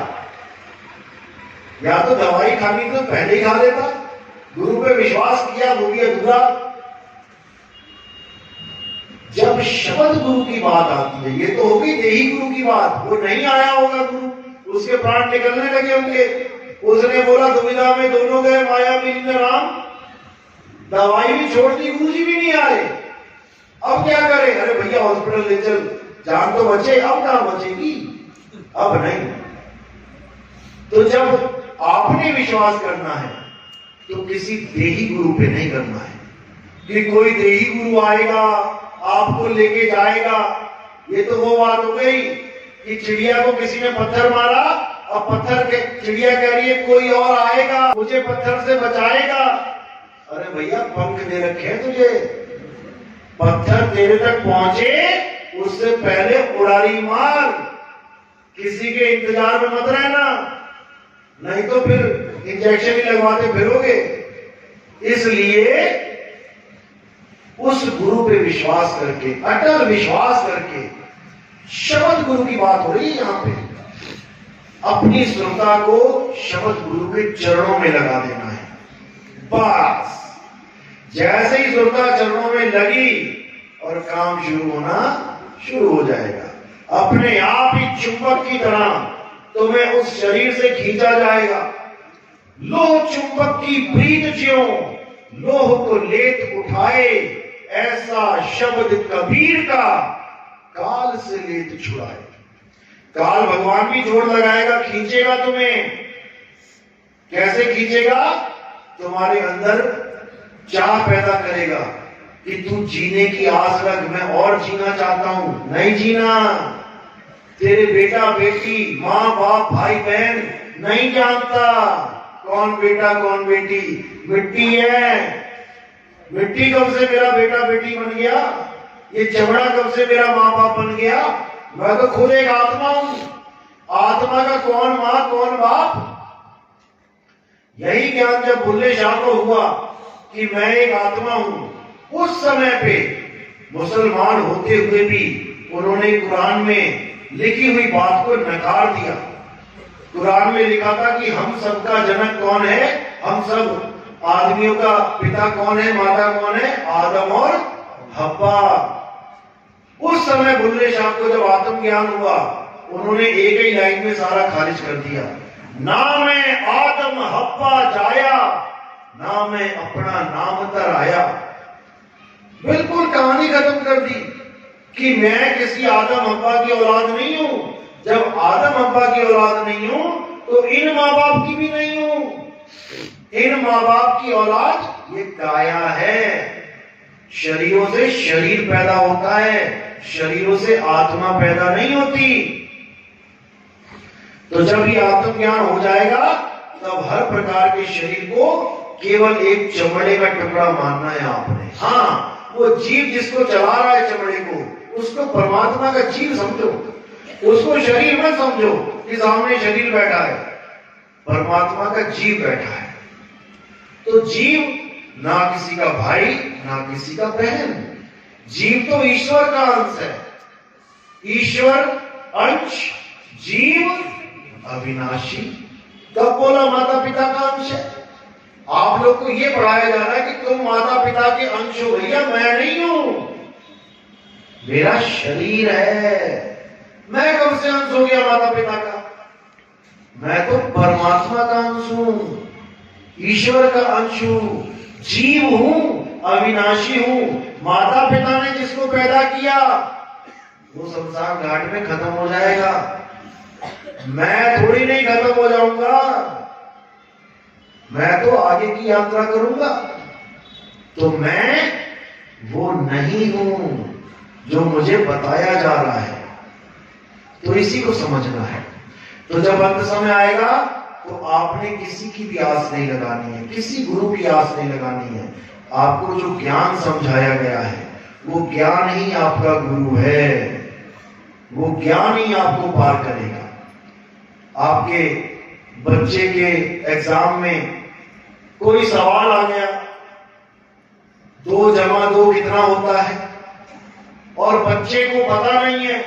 A: या तो दवाई खानी तो पहले ही खा लेता, गुरु पे विश्वास किया, वो भी अधूरा। जब शब्द गुरु की बात आती है, ये तो होगी देही गुरु की बात, वो नहीं आया होगा गुरु, उसके प्राण निकलने लगे होंगे, उसने बोला दुविधा में दोनों गए माया मिलन राम, दवाई भी छोड़ दी, गुरु जी भी नहीं आए, अब क्या करे, अरे भैया हॉस्पिटल ले चल, जान तो बचे, अब कहां बचेगी, अब नहीं। तो जब आपने विश्वास करना है तो किसी देही गुरु पे नहीं करना है कि कोई देही गुरु आएगा आपको लेके जाएगा। ये तो वो बात हो गई कि चिड़िया को किसी ने पत्थर मारा, अब पत्थर के चिड़िया कह रही है कोई और आएगा मुझे पत्थर से बचाएगा। अरे भैया पंख दे रखे हैं तुझे, पत्थर तेरे तक पहुंचे उससे पहले उड़ारी मार, किसी के इंतजार में मत रहना, नहीं तो फिर इंजेक्शन ही लगवाते फिरोगे। इसलिए उस गुरु पे विश्वास करके, अटल विश्वास करके, शब्द गुरु की बात हो रही है यहां पे, अपनी श्रद्धा को शब्द गुरु के चरणों में लगा देना है। बस जैसे ही श्रद्धा चरणों में लगी और काम शुरू होना शुरू हो जाएगा, अपने आप ही चुंबक की तरह तुम्हें उस शरीर से खींचा जाएगा। लोह चुंबक की प्रीत ज्यों लोह को लेत उठाए, ऐसा शब्द कबीर का काल से लेत छुड़ाए। काल भगवान भी जोड़ लगाएगा, खींचेगा तुम्हें। कैसे खींचेगा? तुम्हारे अंदर चाह पैदा करेगा कि तू जीने की आस रख, मैं और जीना चाहता हूं। नहीं जीना, तेरे बेटा बेटी माँ बाप भाई बहन नहीं जानता कौन बेटा कौन बेटी, मिट्टी है। मिट्टी कब से मेरा बेटा बेटी बन गया, ये चमड़ा कब से मेरा माँ बाप बन गया, मैं तो खुद एक आत्मा हूं। आत्मा का कौन माँ कौन बाप, यही ज्ञान जब बुल्ले शाह को हुआ कि मैं एक आत्मा हूं, उस समय पे मुसलमान होते हुए भी उन्होंने कुरान में लिखी हुई बात को नकार दिया। कुरान में लिखा था कि हम सबका जनक कौन है, हम सब आदमियों का पिता कौन है, माता कौन है, आदम और हव्वा। उस समय बुल्ले शाह को जब आत्मज्ञान हुआ, उन्होंने एक ही लाइन में सारा खारिज कर दिया, ना मैं आदम हव्वा जाया, ना मैं अपना नाम तर आया। बिल्कुल कहानी खत्म कर दी कि मैं किसी आदम हव्वा की औलाद नहीं हूं। जब आदम हव्वा की औलाद नहीं हूं तो इन माँ बाप की भी नहीं हूं। इन माँ बाप की औलाद ये काया है। शरीरों से शरीर पैदा होता है, शरीरों से आत्मा पैदा नहीं होती। तो जब ये आत्मज्ञान हो जाएगा तब हर प्रकार के शरीर को केवल एक चमड़े का टुकड़ा मानना है आपने। हाँ, वो जीव जिसको चला रहा है चमड़े को, उसको परमात्मा का जीव समझो, उसको शरीर मत समझो कि सामने शरीर बैठा है, परमात्मा का जीव बैठा है। तो जीव ना किसी का भाई ना किसी का बहन, जीव तो ईश्वर का अंश है। ईश्वर अंश, जीव अविनाशी। कब बोला माता पिता का अंश है? आप लोग को यह पढ़ाया जा रहा है कि तुम माता पिता के अंश हो। भैया मैं नहीं हूं, मेरा शरीर है। मैं कब से अंश हो गया माता पिता का? मैं तो परमात्मा का अंश हूं, ईश्वर का अंश हूं, जीव हूं, अविनाशी हूं। माता पिता ने जिसको पैदा किया वो संसार घाट में खत्म हो जाएगा, मैं थोड़ी नहीं खत्म हो जाऊंगा, मैं तो आगे की यात्रा करूंगा। तो मैं वो नहीं हूं जो मुझे बताया जा रहा है। तो इसी को समझना है। तो जब अंत समय आएगा तो आपने किसी की भी आस नहीं लगानी है, किसी गुरु की आस नहीं लगानी है। आपको जो ज्ञान समझाया गया है वो ज्ञान ही आपका गुरु है, वो ज्ञान ही आपको पार करेगा। आपके बच्चे के एग्जाम में कोई सवाल आ गया, 2 जमा 2 कितना होता है, और बच्चे को पता नहीं है,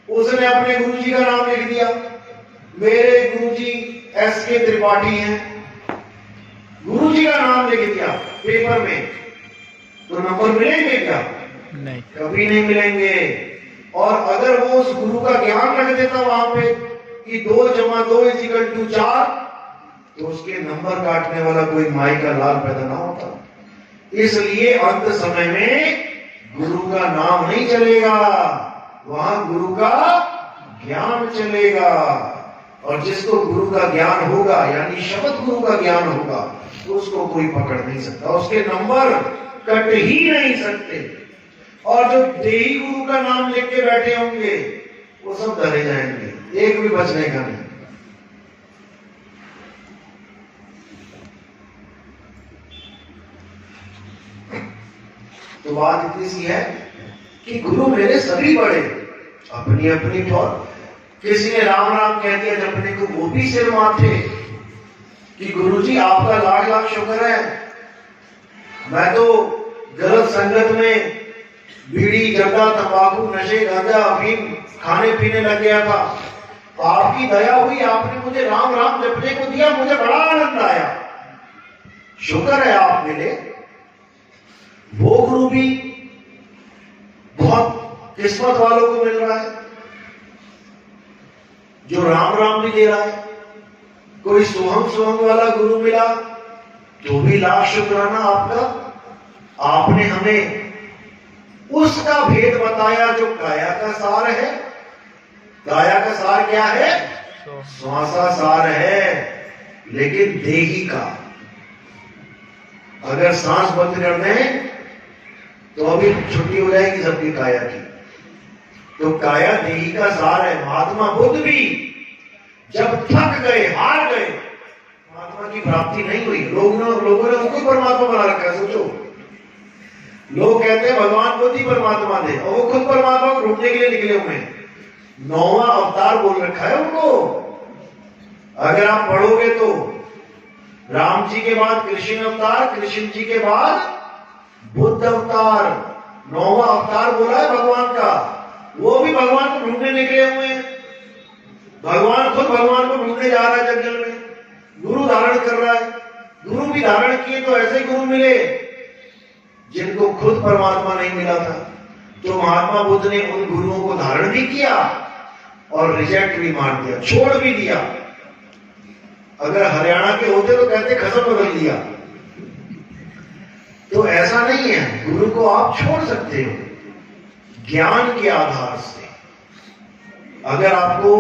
A: उसने अपने गुरुजी का नाम लिख दिया, मेरे गुरुजी SK त्रिपाठी हैं, गुरुजी का नाम लिख दिया पेपर में, तो नंबर मिलेंगे क्या?
B: नहीं,
A: कभी नहीं मिलेंगे। और अगर वो उस गुरु का ज्ञान रख देता वहां पे कि 2 जमा 2 = 4, तो उसके नंबर काटने वाला कोई माई का लाल पैदा ना होता। इसलिए अंत समय में गुरु का नाम नहीं चलेगा, वहां गुरु का ज्ञान चलेगा। और जिसको गुरु का ज्ञान होगा, यानी शब्द गुरु का ज्ञान होगा, तो उसको कोई पकड़ नहीं सकता, उसके नंबर कट ही नहीं सकते। और जो देही गुरु का नाम लिख के बैठे होंगे, वो सब डरे जाएंगे, एक भी बचने का नहीं। तो बात इतनी सी है कि गुरु मेरे सभी बड़े, अपनी अपनी तौर। किसी ने राम राम कह दिया जपने को, वो भी सिर माथे कि गुरुजी आपका लाख लाख शुक्र है, मैं तो गलत संगत में बीड़ी जर्दा तंबाकू नशे गांजा अफीम खाने पीने लग गया था, तो आपकी दया हुई, आपने मुझे राम राम जपने को दिया, मुझे बड़ा आनंद आया, शुक्र है आप मिले। वो गुरु भी बहुत किस्मत वालों को मिल रहा है जो राम राम भी दे रहा है। कोई सोहम सोहम वाला गुरु मिला तो भी लाख शुक्राना आपका, आपने हमें उसका भेद बताया जो काया का सार है। काया का सार क्या है? श्वासा सार है, लेकिन देही का। अगर सांस बंद कर दें तो अभी छुट्टी हो जाएगी सबकी काया की। तो काया देही का सार है। महात्मा बुद्ध भी जब थक गए, हार गए, महात्मा की प्राप्ति नहीं हुई। लोगों ने उनको परमात्मा बना रखा है। सोचो, लोग कहते हैं भगवान बुद्ध ही परमात्मा थे, और वो खुद परमात्मा को ढूंढने के लिए निकले हुए हैं। 9वां अवतार बोल रखा है उनको। अगर आप पढ़ोगे तो राम जी के बाद कृष्ण अवतार, कृष्ण जी के बाद बुद्ध अवतार, 9वां अवतार बोला है भगवान का। वो भी भगवान को ढूंढने निकले हुए हैं। भगवान खुद भगवान को ढूंढने जा रहा है जंगल में, गुरु धारण कर रहा है। गुरु भी धारण किए तो ऐसे गुरु मिले जिनको खुद परमात्मा नहीं मिला था। तो महात्मा बुद्ध ने उन गुरुओं को धारण भी किया और रिजेक्ट भी मार दिया, छोड़ भी दिया। अगर हरियाणा के होते तो कहते खसम बदल दिया। तो ऐसा नहीं है, गुरु को आप छोड़ सकते हो ज्ञान के आधार से। अगर आपको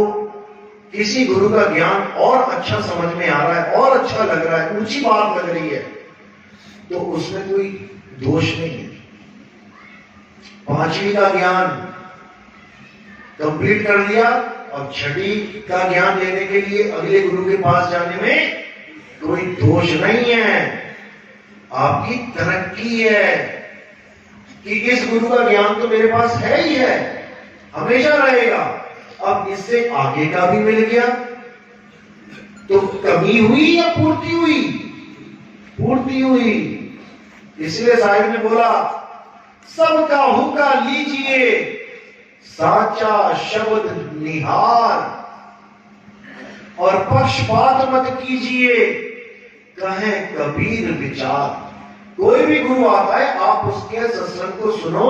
A: किसी गुरु का ज्ञान और अच्छा समझ में आ रहा है, और अच्छा लग रहा है, ऊंची बात लग रही है, तो उसमें कोई दोष नहीं है। 5वीं का ज्ञान कंप्लीट कर लिया, अब 6वीं का ज्ञान लेने के लिए अगले गुरु के पास जाने में कोई दोष नहीं है। आपकी तरक्की है कि इस गुरु का ज्ञान तो मेरे पास है ही है, हमेशा रहेगा। अब इससे आगे का भी मिल गया तो कमी हुई या पूर्ति हुई? पूर्ति हुई। इसलिए साहिब ने बोला, सबका हुक्का लीजिए साचा शब्द निहार, और पक्षपात मत कीजिए कहे कबीर विचार। कोई भी गुरु आता है, आप उसके सत्संग को सुनो,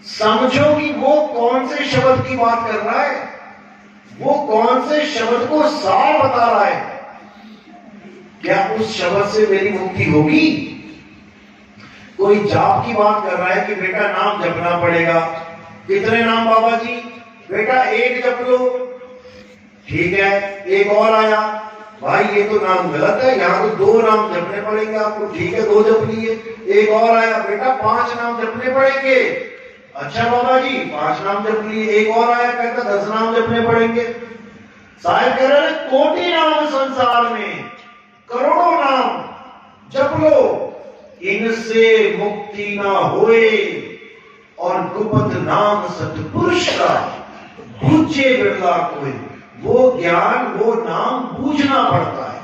A: समझो कि वो कौन से शब्द की बात कर रहा है, वो कौन से शब्द को सार बता रहा है। क्या उस शब्द से मेरी मुक्ति होगी? कोई जाप की बात कर रहा है कि बेटा नाम जपना पड़ेगा। कितने नाम बाबा जी? बेटा 1 जप लो। ठीक है, एक और आया, भाई ये तो नाम गलत है, यहाँ तो 2 नाम जपने पड़ेंगे आपको। ठीक है, 2 जप लिए। एक और आया, बेटा 5 नाम जपने पड़ेंगे। अच्छा बाबा जी, 5 नाम जप लिए। एक और आया, कहता 10 नाम जपने पड़ेंगे। साहिब कह रहे हैं, कोटि नाम संसार में, करोड़ों नाम जप लो, इनसे मुक्ति ना होए और गुप्त नाम सतपुरुष का बूझे बिरला कोई। वो ज्ञान, वो नाम बूझना पड़ता है।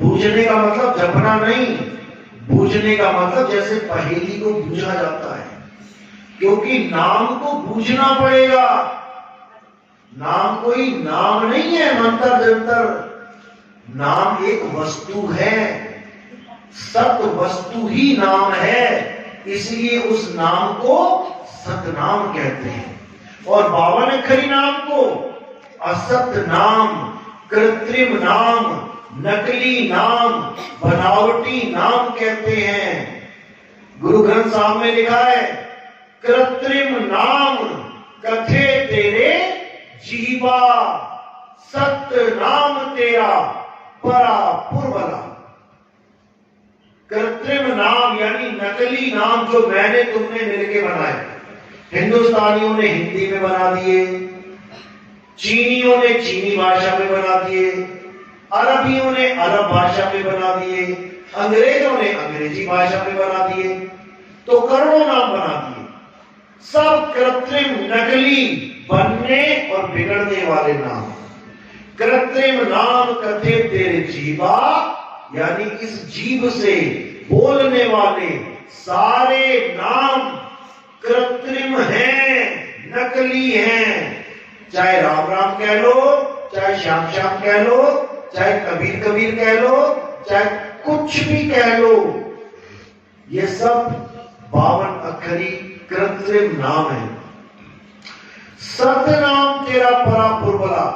A: बूझने का मतलब जपना नहीं, बूझने का मतलब जैसे पहेली को बूझा जाता है, क्योंकि नाम को बूझना पड़ेगा। नाम कोई नाम नहीं है मंत्र जंतर, नाम एक वस्तु है, सत वस्तु ही नाम है, इसलिए उस नाम को सतनाम कहते हैं। और 52 अक्षरी नाम को असत नाम, कृत्रिम नाम, नकली नाम, बनावटी नाम कहते हैं। गुरु ग्रंथ साहब में लिखा है, कृत्रिम नाम कथे तेरे जीवा, सत्य नाम तेरा परा पुरबला। कृत्रिम नाम यानी नकली नाम जो मैंने तुमने मिलके बनाए। हिंदुस्तानियों ने हिंदी में बना दिए, चीनियों ने चीनी भाषा में बना दिए, अरबियों ने अरब भाषा में बना दिए, अंग्रेजों ने अंग्रेजी भाषा में बना दिए, तो करोड़ों नाम बना दिए। सब कृत्रिम, नकली, बनने और बिगड़ने वाले नाम। कृत्रिम नाम कथे तेरे जीवा, यानी इस जीव से बोलने वाले सारे नाम कृत्रिम हैं, नकली हैं। चाहे राम राम कह लो, चाहे श्याम श्याम कह लो, चाहे कबीर कबीर कह लो, चाहे कुछ भी कह लो, ये सब 52 अक्षरी कृत्रिम नाम है। सतनाम तेरा परा पुरबला।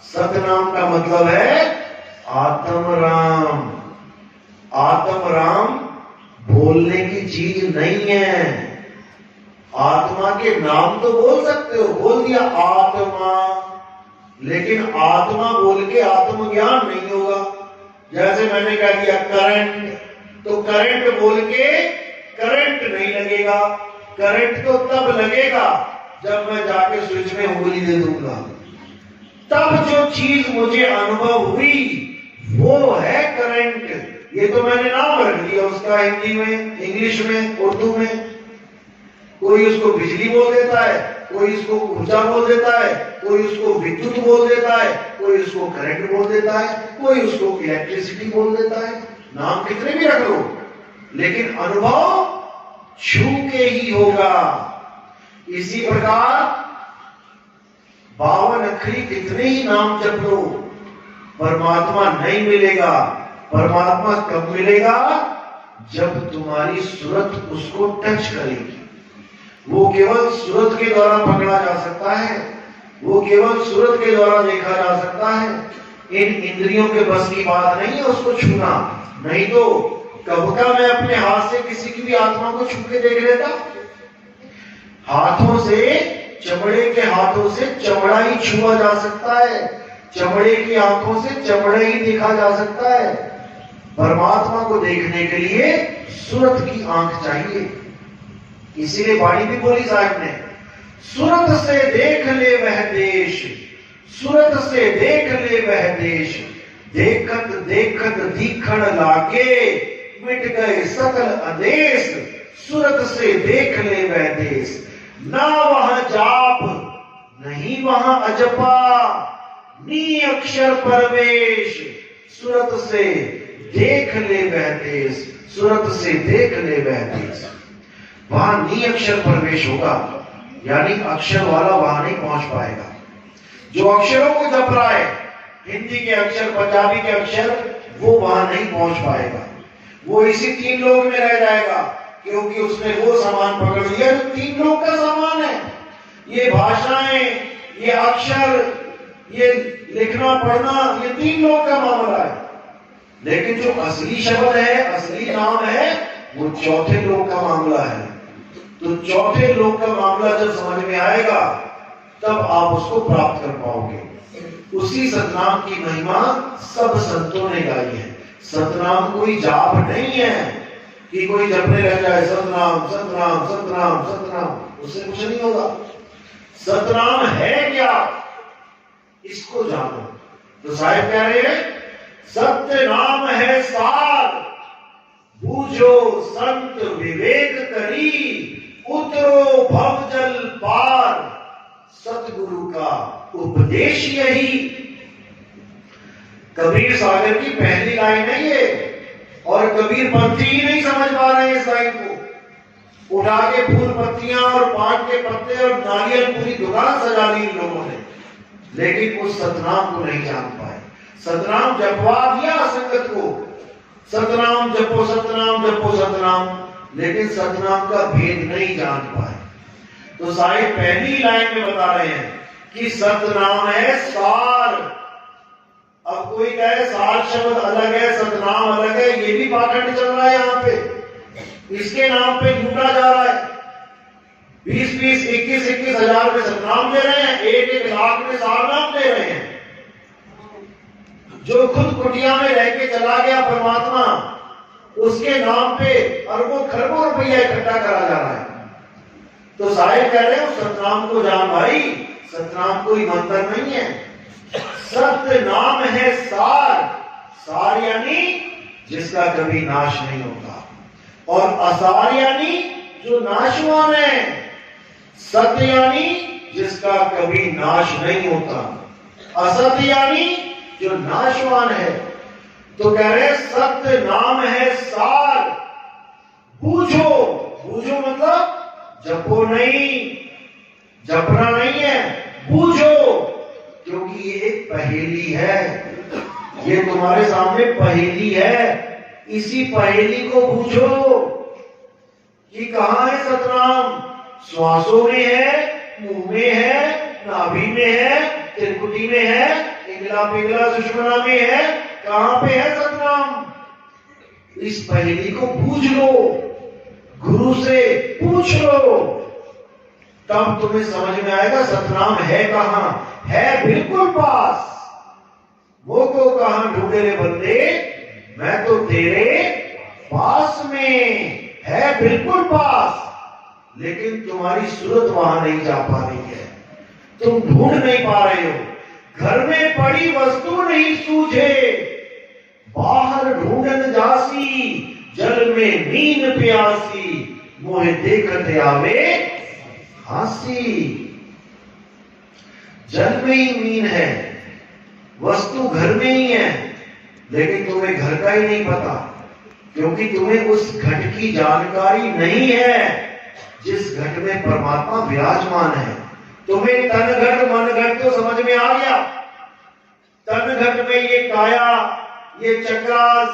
A: सतनाम का मतलब है आत्म राम। आत्म राम बोलने की चीज नहीं है। आत्मा के नाम तो बोल सकते हो, बोल दिया आत्मा, लेकिन आत्मा बोल के आत्मज्ञान नहीं होगा। जैसे मैंने कह दिया करंट, तो करंट बोल के करंट नहीं लगेगा। करंट तो तब लगेगा जब मैं जाके स्विच में उंगली दे दूंगा, तब जो चीज मुझे अनुभव हुई वो है करंट। ये तो मैंने नाम रख दिया उसका, हिंदी में, इंग्लिश में, उर्दू में। कोई उसको बिजली बोल देता है, कोई उसको ऊर्जा बोल देता है, कोई उसको विद्युत बोल देता है, कोई उसको करंट बोल देता है, कोई उसको इलेक्ट्रिसिटी बोल देता है। नाम कितने भी रख लो, लेकिन अनुभव छू के ही होगा। इसी प्रकार 52 अक्षरी कितने ही नाम जप लो, परमात्मा नहीं मिलेगा। परमात्मा कब मिलेगा? जब तुम्हारी सूरत उसको टच करेगी। वो केवल सूरत के द्वारा पकड़ा जा सकता है, वो केवल सूरत के द्वारा देखा जा सकता है। इन इंद्रियों के बस की बात नहीं है उसको छूना। नहीं तो कब का मैं अपने हाथ से किसी की भी आत्मा को छू के देख लेता। हाथों से, चमड़े के हाथों से चमड़ा ही छुआ जा सकता है, चमड़े की आंखों से चमड़ा ही देखा जा सकता है। परमात्मा को देखने के लिए सूरत की आंख चाहिए। इसीलिए वाणी भी बोली साहब ने, सूरत से देख ले वह देश, सूरत से देख ले वह देश, देखत देखत दीखण लागे, मिट गए सकल आदेश, सूरत से देख ले वह देश। ना वहां जाप, नहीं वहां अजपा, नी अक्षर परवेश, सूरत से देख ले वह देश, सूरत से देख ले वह देश। वहां नी अक्षर प्रवेश होगा, यानी अक्षर वाला वहां नहीं पहुंच पाएगा। जो अक्षरों को जप रहा है, हिंदी के अक्षर, पंजाबी के अक्षर, वो वहां नहीं पहुंच पाएगा। वो इसी 3 लोग में रह जाएगा, क्योंकि उसने वो सामान पकड़ लिया जो 3 लोग का सामान है। ये भाषाएं, ये अक्षर, ये लिखना पढ़ना, ये 3 लोग का मामला है। लेकिन जो असली शब्द है, असली नाम है, वो 4थे लोग का मामला है। तो 4थे लोग का मामला जब समझ में आएगा, तब आप उसको प्राप्त कर पाओगे। उसी सतनाम की महिमा सब संतों ने गाई है। सतनाम कोई जाप नहीं है कि कोई जपने लग जाए सतनाम सतनाम सतनाम सतनाम, उससे कुछ नहीं होगा। सतनाम है क्या, इसको जानो। तो साहिब कह रहे हैं, सत्य नाम है सार, बूझो संत विवेक करी, उतरो भवजल पार, सतगुरु का उपदेश यही। कबीर सागर की पहली लाइन है ये, और कबीर पंथी ही नहीं समझ पा रहे हैं इस लाइन को। उठा के फूल पत्तियां और पान के पत्ते और नारियल पूरी दुकान सजा ली इन लोगों ने, लेकिन उस सतनाम को नहीं जान पाए। सतनाम जपवा दिया संगत को, सतनाम जपो सतनाम जपो सतनाम, लेकिन सतनाम का भेद नहीं जान पाए। तो साहिब पहली लाइन में बता रहे हैं कि सतनाम है सार। अब कोई कहे सार शब्द अलग है, सतनाम अलग है, ये भी पाखंड चल रहा है यहाँ पे। इसके नाम पे लूटा जा रहा है। 20-20, 21-21 हजार में सतनाम दे रहे हैं, 1-1 लाख में सार नाम दे रहे हैं। जो खुद कुटिया में रह के चला गया परमात्मा, उसके नाम पे अरबों खरबों रुपया इकट्ठा करा जा रहा है। तो साहिब कह रहे हो सतनाम को जान भाई, सतनाम कोई मंत्र नहीं है। सत्य नाम है सार, सार यानी जिसका कभी नाश नहीं होता, और असार यानी जो नाशवान है, सत्य यानी जिसका कभी नाश नहीं होता, असत्य यानी जो नाशवान है। तो कह रहे सत्य नाम है सार, बूझो। बूझो मतलब जपो नहीं, जपना नहीं है, बूझो, क्योंकि ये एक पहेली है। ये तुम्हारे सामने पहेली है, इसी पहेली को बूझो कि कहां है सतनाम। श्वासों में है, मुंह में है, नाभि में है, त्रिकुटी में है, पिंगला पिंगला सुषुम्ना में है, कहां पे है सतनाम। इस पहेली को बूझ लो, गुरु से पूछ लो, तब तुम्हें समझ में आएगा सतनाम है कहां। है बिल्कुल पास। वो तो कहां ढूंढे रे बंदे, मैं तो तेरे पास में, है बिल्कुल पास, लेकिन तुम्हारी सूरत वहां नहीं जा पा रही है, तुम ढूंढ नहीं पा रहे हो। घर में पड़ी वस्तु नहीं सूझे, बाहर ढूंढन जासी, जल में मीन प्यासी, मोहे देखते आवे हासी। जल में ही मीन है, वस्तु घर में ही है, लेकिन तुम्हें घर का ही नहीं पता, क्योंकि तुम्हें उस घट की जानकारी नहीं है जिस घट में परमात्मा विराजमान है। तुम्हें तन घट मन घट तो समझ में आ गया। तन घट में ये काया, ये चक्रास,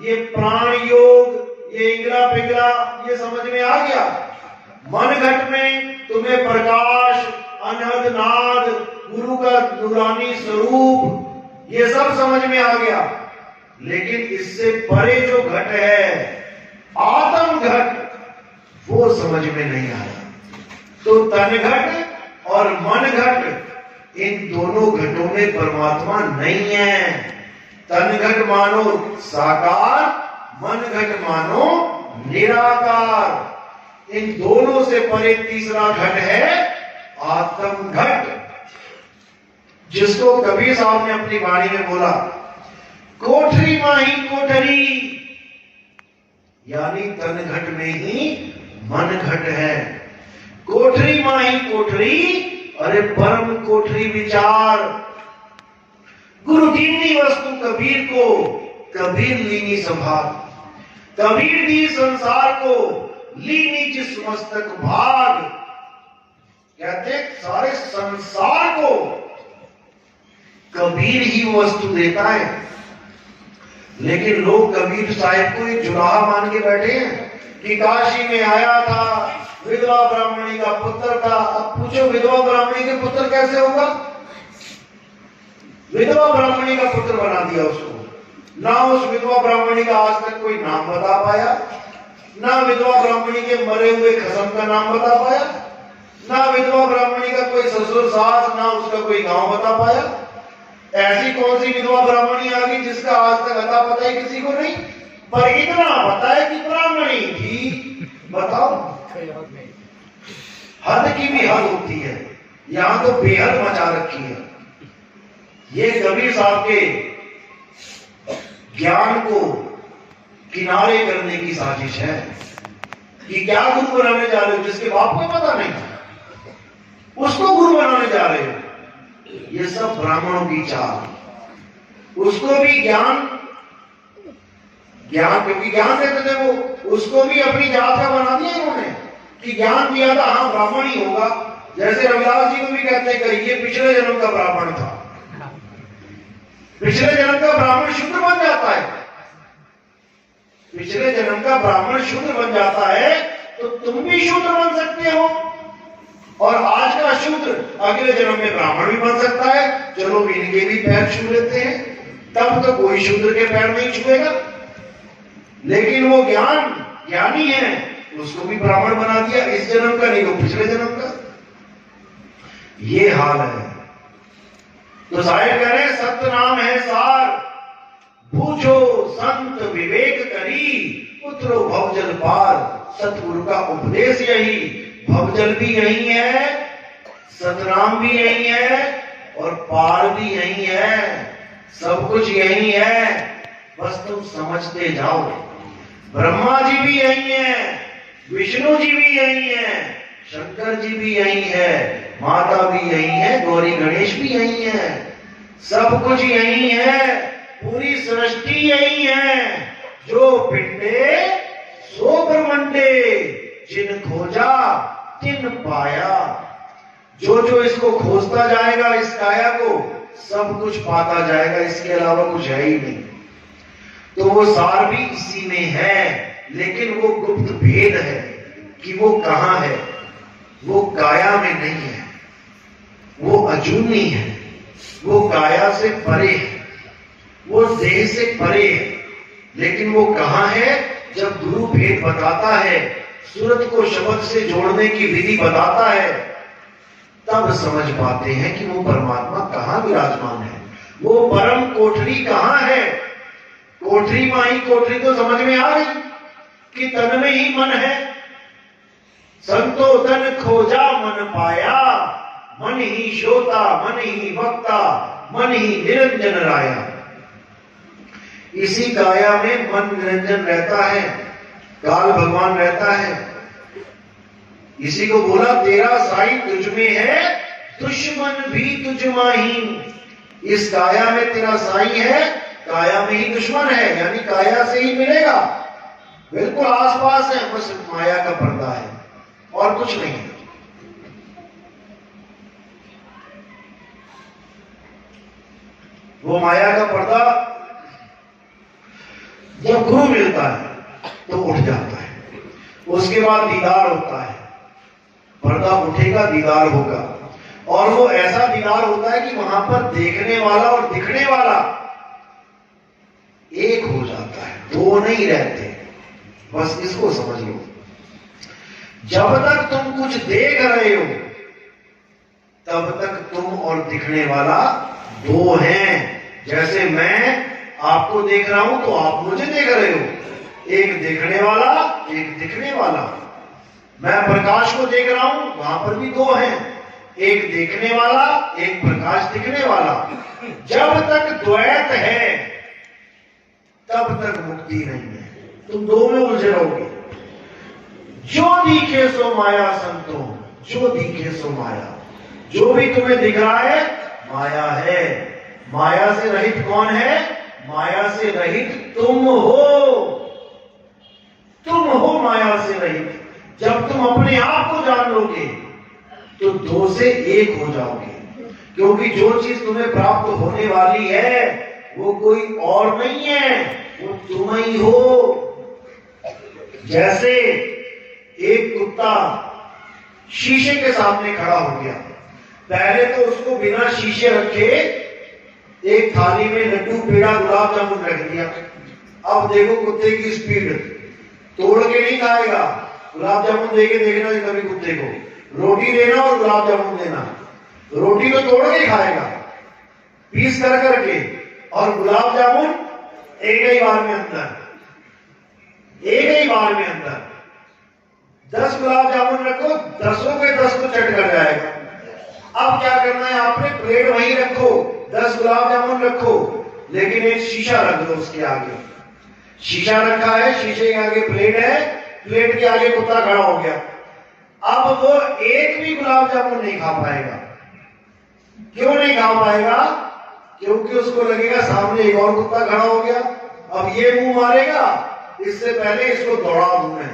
A: ये प्राण योग, ये इंगला पिंगला, ये समझ में आ गया। मन घट में तुम्हें प्रकाश, अनहद नाद, गुरु का नूरानी स्वरूप, ये सब समझ में आ गया। लेकिन इससे परे जो घट है, आत्म घट, वो समझ में नहीं आया। तो तन घट और मन घट, इन दोनों घटों में परमात्मा नहीं है। तन घट मानो साकार, मन घट मानो निराकार। इन दोनों से परे तीसरा घट है आत्म घट, जिसको कबीर साहब ने अपनी वाणी में बोला, कोठरी माही कोठरी, यानी तन घट में ही मन घट है। कोठरी माही कोठरी, अरे परम कोठरी विचार। गुरु दीनी वस्तु कबीर को, कबीर लीनी संभाल। कबीर दी संसार को, लीनी जिस मस्तक भाग। कहते सारे संसार को कबीर ही वस्तु देता है, लेकिन लोग कबीर साहिब को एक जुलाहा मान के बैठे हैं कि काशी में आया था, विधवा ब्राह्मणी का पुत्र था। अब पूछो विधवा ब्राह्मणी के पुत्र कैसे होगा? विधवा ब्राह्मणी का पुत्र बना दिया उसको। ना उस विधवा ब्राह्मणी का आज तक कोई नाम बता पाया, ना विधवा ब्राह्मणी के मरे हुए खसम का नाम बता पाया, ना विधवा ब्राह्मणी का कोई ससुर सास, ना उसका कोई गांव बता पाया। ऐसी कौन सी विधवा ब्राह्मणी आ गई जिसका आज तक अता पता ही किसी को नहीं? पर इतना पता है कि ब्राह्मणी थी। बताओ, हद की भी हद होती है, यहां तो बेहद मचा रखी है। ये कबीर साहब के ज्ञान को किनारे करने की साजिश है। कि क्या गुरु बनाने जा रहे हो, जिसके बाप को पता नहीं, उसको गुरु बनाने जा रहे हो। ये सब ब्राह्मणों की चाल। उसको भी ज्ञान क्योंकि ज्ञान देते थे वो, उसको भी अपनी जात का बना दिया उन्होंने कि ज्ञान दिया था, हाँ ब्राह्मण ही होगा। जैसे रविदास जी को भी कहते हैं कि ये पिछले जन्म का ब्राह्मण था। पिछले जन्म का ब्राह्मण शूद्र बन जाता है, पिछले जन्म का ब्राह्मण शूद्र बन जाता है, तो तुम भी शूद्र बन सकते हो। और आज का शूद्र अगले जन्म में ब्राह्मण भी बन सकता है। चलो इनके भी पैर छू लेते हैं, तब तो कोई शूद्र के पैर नहीं छुएगा। लेकिन वो ज्ञानी है, उसको भी ब्राह्मण बना दिया, इस जन्म का नहीं, वो पिछले जन्म का। ये हाल है। तो साहिब कह रहे सत्य नाम है सार, पूछो संत विवेक करी, उतरो भवजल पार। सतगुरु का उपदेश यही, भवजल भी यही है, सतनाम भी यही है, और पार भी यही है। सब कुछ यही है, बस तुम समझते जाओ। ब्रह्मा जी भी यही है, विष्णु जी भी यही है, शंकर जी भी यही है, माता भी यही है, गौरी गणेश भी यही है। सब कुछ यही है, पूरी सृष्टि यही है। जो पिंडे सो ब्रह्मंडे, जिन खोजा तिन पाया। जो इसको खोजता जाएगा, इस काया को, सब कुछ पाता जाएगा, इसके अलावा कुछ है ही नहीं। तो वो सार भी इसी में है, लेकिन वो गुप्त भेद है कि वो कहां है। वो काया में नहीं है, वो अजूनी है, वो काया से परे है, वो देह से परे है। लेकिन वो कहां है? जब गुरु भेद बताता है, सूरत को शब्द से जोड़ने की विधि बताता है, तब समझ पाते हैं कि वो परमात्मा कहां विराजमान है, वो परम कोठरी कहां है। कोठरी माही कोठरी तो समझ में आ रही कि तन में ही मन है। संतो तन खोजा मन पाया, मन ही श्रोता मन ही वक्ता, मन ही निरंजन राया। इसी काया में मन निरंजन रहता है, काल भगवान रहता है। इसी को बोला तेरा साई तुझ में है, दुश्मन भी तुझ माही। इस काया में तेरा साई है, काया में ही दुश्मन है, यानी काया से ही मिलेगा। बिल्कुल आसपास है, बस माया का पर्दा है और कुछ नहीं है। वो माया का पर्दा जब गुरु मिलता है तो उठ जाता है, उसके बाद दीदार होता है। पर्दा उठेगा, दीदार होगा, और वो ऐसा दीदार होता है कि वहां पर देखने वाला और दिखने वाला एक हो जाता है, दो नहीं रहते। बस इसको समझ लो। जब तक तुम कुछ देख रहे हो, तब तक तुम और दिखने वाला दो हैं। जैसे मैं आपको देख रहा हूं तो आप मुझे देख रहे हो, एक देखने वाला एक दिखने वाला। मैं प्रकाश को देख रहा हूं, वहां पर भी दो हैं, एक देखने वाला एक प्रकाश दिखने वाला। जब तक द्वैत है तब तक मुक्ति नहीं है, तुम दो में उलझे रहोगे। जो दिखे सो माया संतो, जो दिखे सो माया। जो भी तुम्हें दिख रहा है माया है। माया से रहित कौन है? माया से रहित तुम हो। तुम हो माया से रहित। जब तुम अपने आप को जान लोगे तो दो से एक हो जाओगे, क्योंकि जो चीज तुम्हें प्राप्त होने वाली है वो कोई और नहीं है, वो तुम ही हो। जैसे एक कुत्ता शीशे के सामने खड़ा हो गया, पहले तो उसको बिना शीशे रखे एक थाली में लड्डू पेड़ा गुलाब जामुन रख दिया। अब देखो कुत्ते की स्पीड, तोड़ के नहीं खाएगा। गुलाब जामुन देके देखना कभी कुत्ते को, रोटी देना और गुलाब जामुन देना। रोटी तो तोड़ के खाएगा पीस कर करके, और गुलाब जामुन एक ही बार में अंदर, एक ही बार में अंदर। 10 गुलाब जामुन रखो, 10 के 10 को चट कर जाएगा। अब क्या करना है आपने? प्लेट वहीं रखो, 10 गुलाब जामुन रखो, लेकिन एक शीशा रख दो उसके आगे। शीशा रखा है, शीशे के आगे प्लेट है, प्लेट के आगे कुत्ता खड़ा हो गया। अब वो एक भी गुलाब जामुन नहीं खा पाएगा। क्यों नहीं खा पाएगा? क्योंकि उसको लगेगा सामने एक और कुत्ता खड़ा हो गया, अब ये मुंह मारेगा, इससे पहले इसको दौड़ा दूं मैं,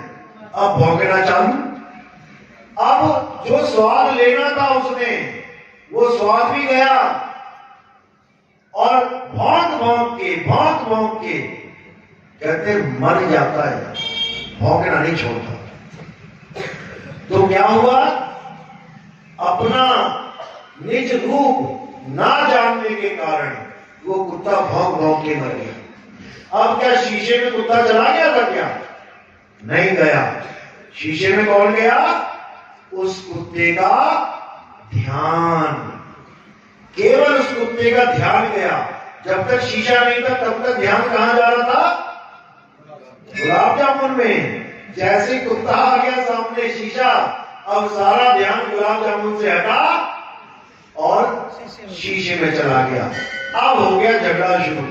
A: अब भौंकना चालू। अब जो स्वाद लेना था उसने, वो स्वाद भी गया, और भौंक भौंक के कहते मर जाता है, भौंकना नहीं छोड़ता। तो क्या हुआ? अपना निज रूप ना जानने के कारण वो कुत्ता भौंक भौंक के मर गया। अब क्या शीशे में कुत्ता चला गया था क्या? नहीं गया। शीशे में कौन गया? उस कुत्ते का ध्यान, केवल उस कुत्ते का ध्यान गया। जब तक शीशा नहीं था तब तक ध्यान कहां जा रहा था? गुलाब जामुन में। जैसे कुत्ता आ गया सामने शीशा, अब सारा ध्यान गुलाब जामुन से हटा और शीशे में चला गया। अब हो गया झगड़ा शुरू।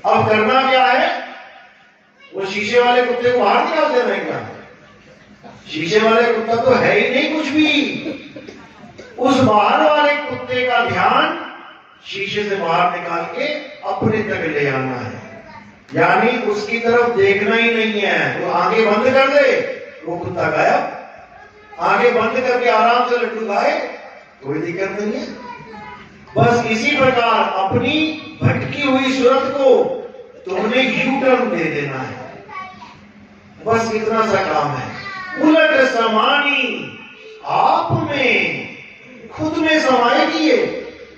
A: अब करना क्या है? वो शीशे वाले कुत्ते को बाहर निकाल देना है क्या? शीशे वाले कुत्ता तो है ही नहीं कुछ भी। उस बाहर वाले कुत्ते का ध्यान शीशे से बाहर निकाल के अपने तक ले आना है, यानी उसकी तरफ देखना ही नहीं है। तो आंखें बंद कर दे, वो कुत्ता गायब। आंखें बंद करके आराम से लड्डू खाए, कोई दिक्कत नहीं है। बस इसी प्रकार अपनी भटकी हुई सूरत को तुमने यू टर्न दे देना है, बस इतना सा काम है। उलट समानी आप में, खुद में समाएगी ये,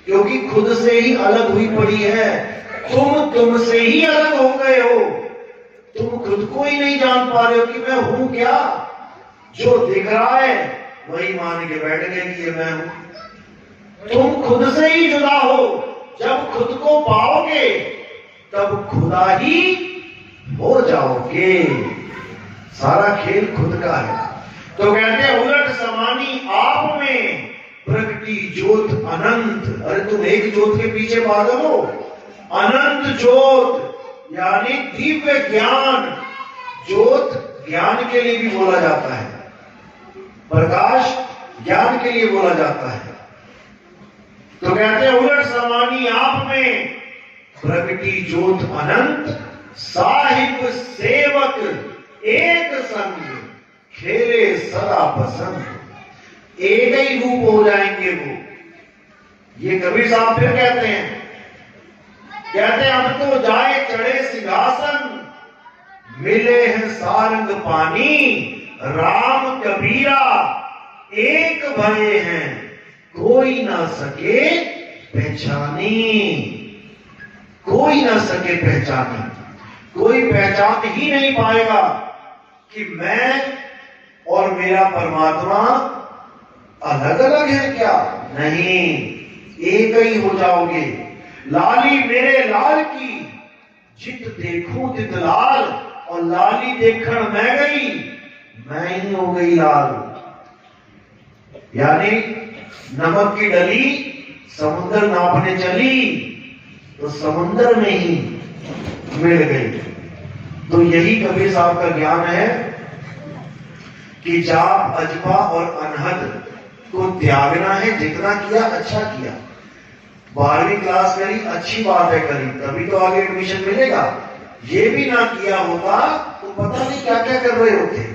A: क्योंकि खुद से ही अलग हुई पड़ी है। तुम तुमसे ही अलग हो गए हो। तुम खुद को ही नहीं जान पा रहे हो कि मैं हूं क्या। जो दिख रहा है वही मान के बैठ गए कि ये मैं हूं। तुम खुद से ही जुदा हो। जब खुद को पाओगे तब खुदा ही हो जाओगे। सारा खेल खुद का है। तो कहते हैं उलट समानी आप में प्रगति ज्योत अनंत। अरे तुम एक ज्योत के पीछे पागल हो। अनंत ज्योत यानी दिव्य ज्ञान। ज्योत ज्ञान के लिए भी बोला जाता है, प्रकाश ज्ञान के लिए बोला जाता है। तो कहते हैं उलट समानी आप में प्रगति ज्योत अनंत, साहिब सेवक एक संग, खेले सदा पसंद। एक ही रूप हो जाएंगे वो। ये कबीर साहब फिर कहते हैं अब तो जाए चढ़े सिंहासन, मिले हैं सारंग पानी, राम कबीरा एक भये हैं, कोई ना सके पहचानी। कोई ना सके पहचानी, कोई पहचान ही नहीं पाएगा कि मैं और मेरा परमात्मा अलग अलग है क्या? नहीं, एक ही हो जाओगे। लाली मेरे लाल की, जित देखूं तित लाल, और लाली देखण मैं गई, मैं ही हो गई लाल। यानी नमक की डली समुद्र नापने चली तो समुद्र में ही मिल गई। तो यही कबीर साहब का ज्ञान है कि जाप, अजपा और अनहद को त्यागना है। जितना किया अच्छा किया। 12वीं क्लास करी, अच्छी बात है करी, तभी तो आगे एडमिशन मिलेगा। ये भी ना किया होता तो पता नहीं क्या क्या कर रहे होते।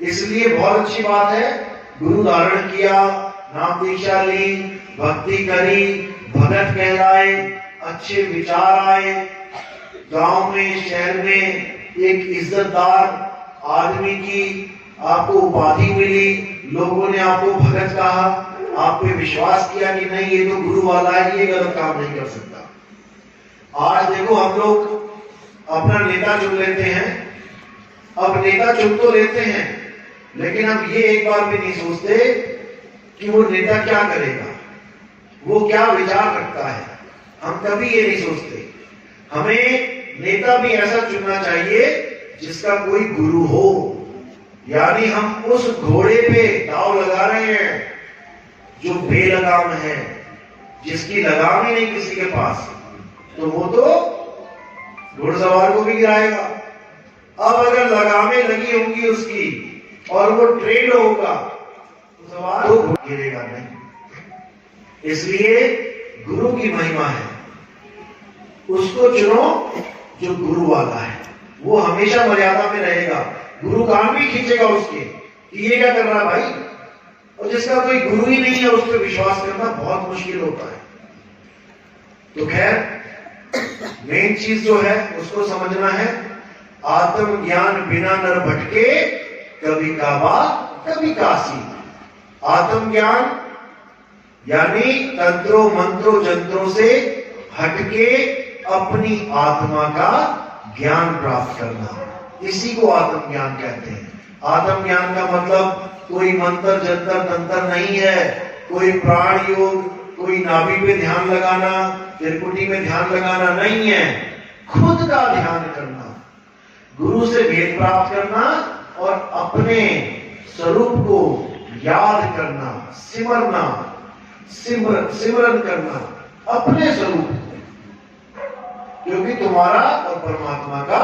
A: इसलिए बहुत अच्छी बात है, गुरु धारण किया, नाम दीक्षा ली, भक्ति करी, भगत कहलाए, अच्छे विचार आए, गांव में शहर में एक इज्जतदार आदमी की आपको उपाधि मिली, लोगों ने आपको भगत कहा, आप पे विश्वास किया कि नहीं ये तो गुरु वाला है, ये गलत काम नहीं कर सकता। आज देखो हम लोग अपना नेता चुन लेते हैं। अब नेता चुन तो लेते हैं, लेकिन हम ये एक बार भी नहीं सोचते कि वो नेता क्या करेगा, वो क्या विचार रखता है। हम कभी ये नहीं सोचते। हमें नेता भी ऐसा चुनना चाहिए जिसका कोई गुरु हो। यानी हम उस घोड़े पे दांव लगा रहे हैं जो बेलगाम है, जिसकी लगाम ही नहीं किसी के पास, तो वो तो घुड़सवार को भी गिराएगा। अब अगर लगामें लगी होंगी उसकी और वो ट्रेड होगा तो गिरेगा नहीं। इसलिए गुरु की महिमा है, उसको चुनो जो गुरु वाला है, वो हमेशा मर्यादा में रहेगा। गुरु कान भी खींचेगा उसके कि ये क्या कर रहा है भाई। और जिसका कोई गुरु ही नहीं है उस पर विश्वास करना बहुत मुश्किल होता है। तो खैर मेन चीज जो है उसको समझना है, आत्म ज्ञान बिना नर भटके, कभी काबा कभी काशी। आत्म ज्ञान यानी तंत्रों मंत्रों जंत्रों से हटके अपनी आत्मा का ज्ञान प्राप्त करना, इसी को आत्म ज्ञान कहते हैं। आत्म ज्ञान का मतलब कोई मंत्र जंतर तंत्र नहीं है, कोई प्राण योग, कोई नाभि पे ध्यान लगाना, त्रिपुटी में ध्यान लगाना नहीं है। खुद का ध्यान करना, गुरु से भेद प्राप्त करना और अपने स्वरूप को याद करना, सिमरना, सिमरन करना अपने स्वरूप को, क्योंकि तुम्हारा और परमात्मा का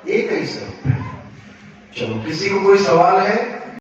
A: एक ही स्वरूप है। चलो, किसी को कोई सवाल है?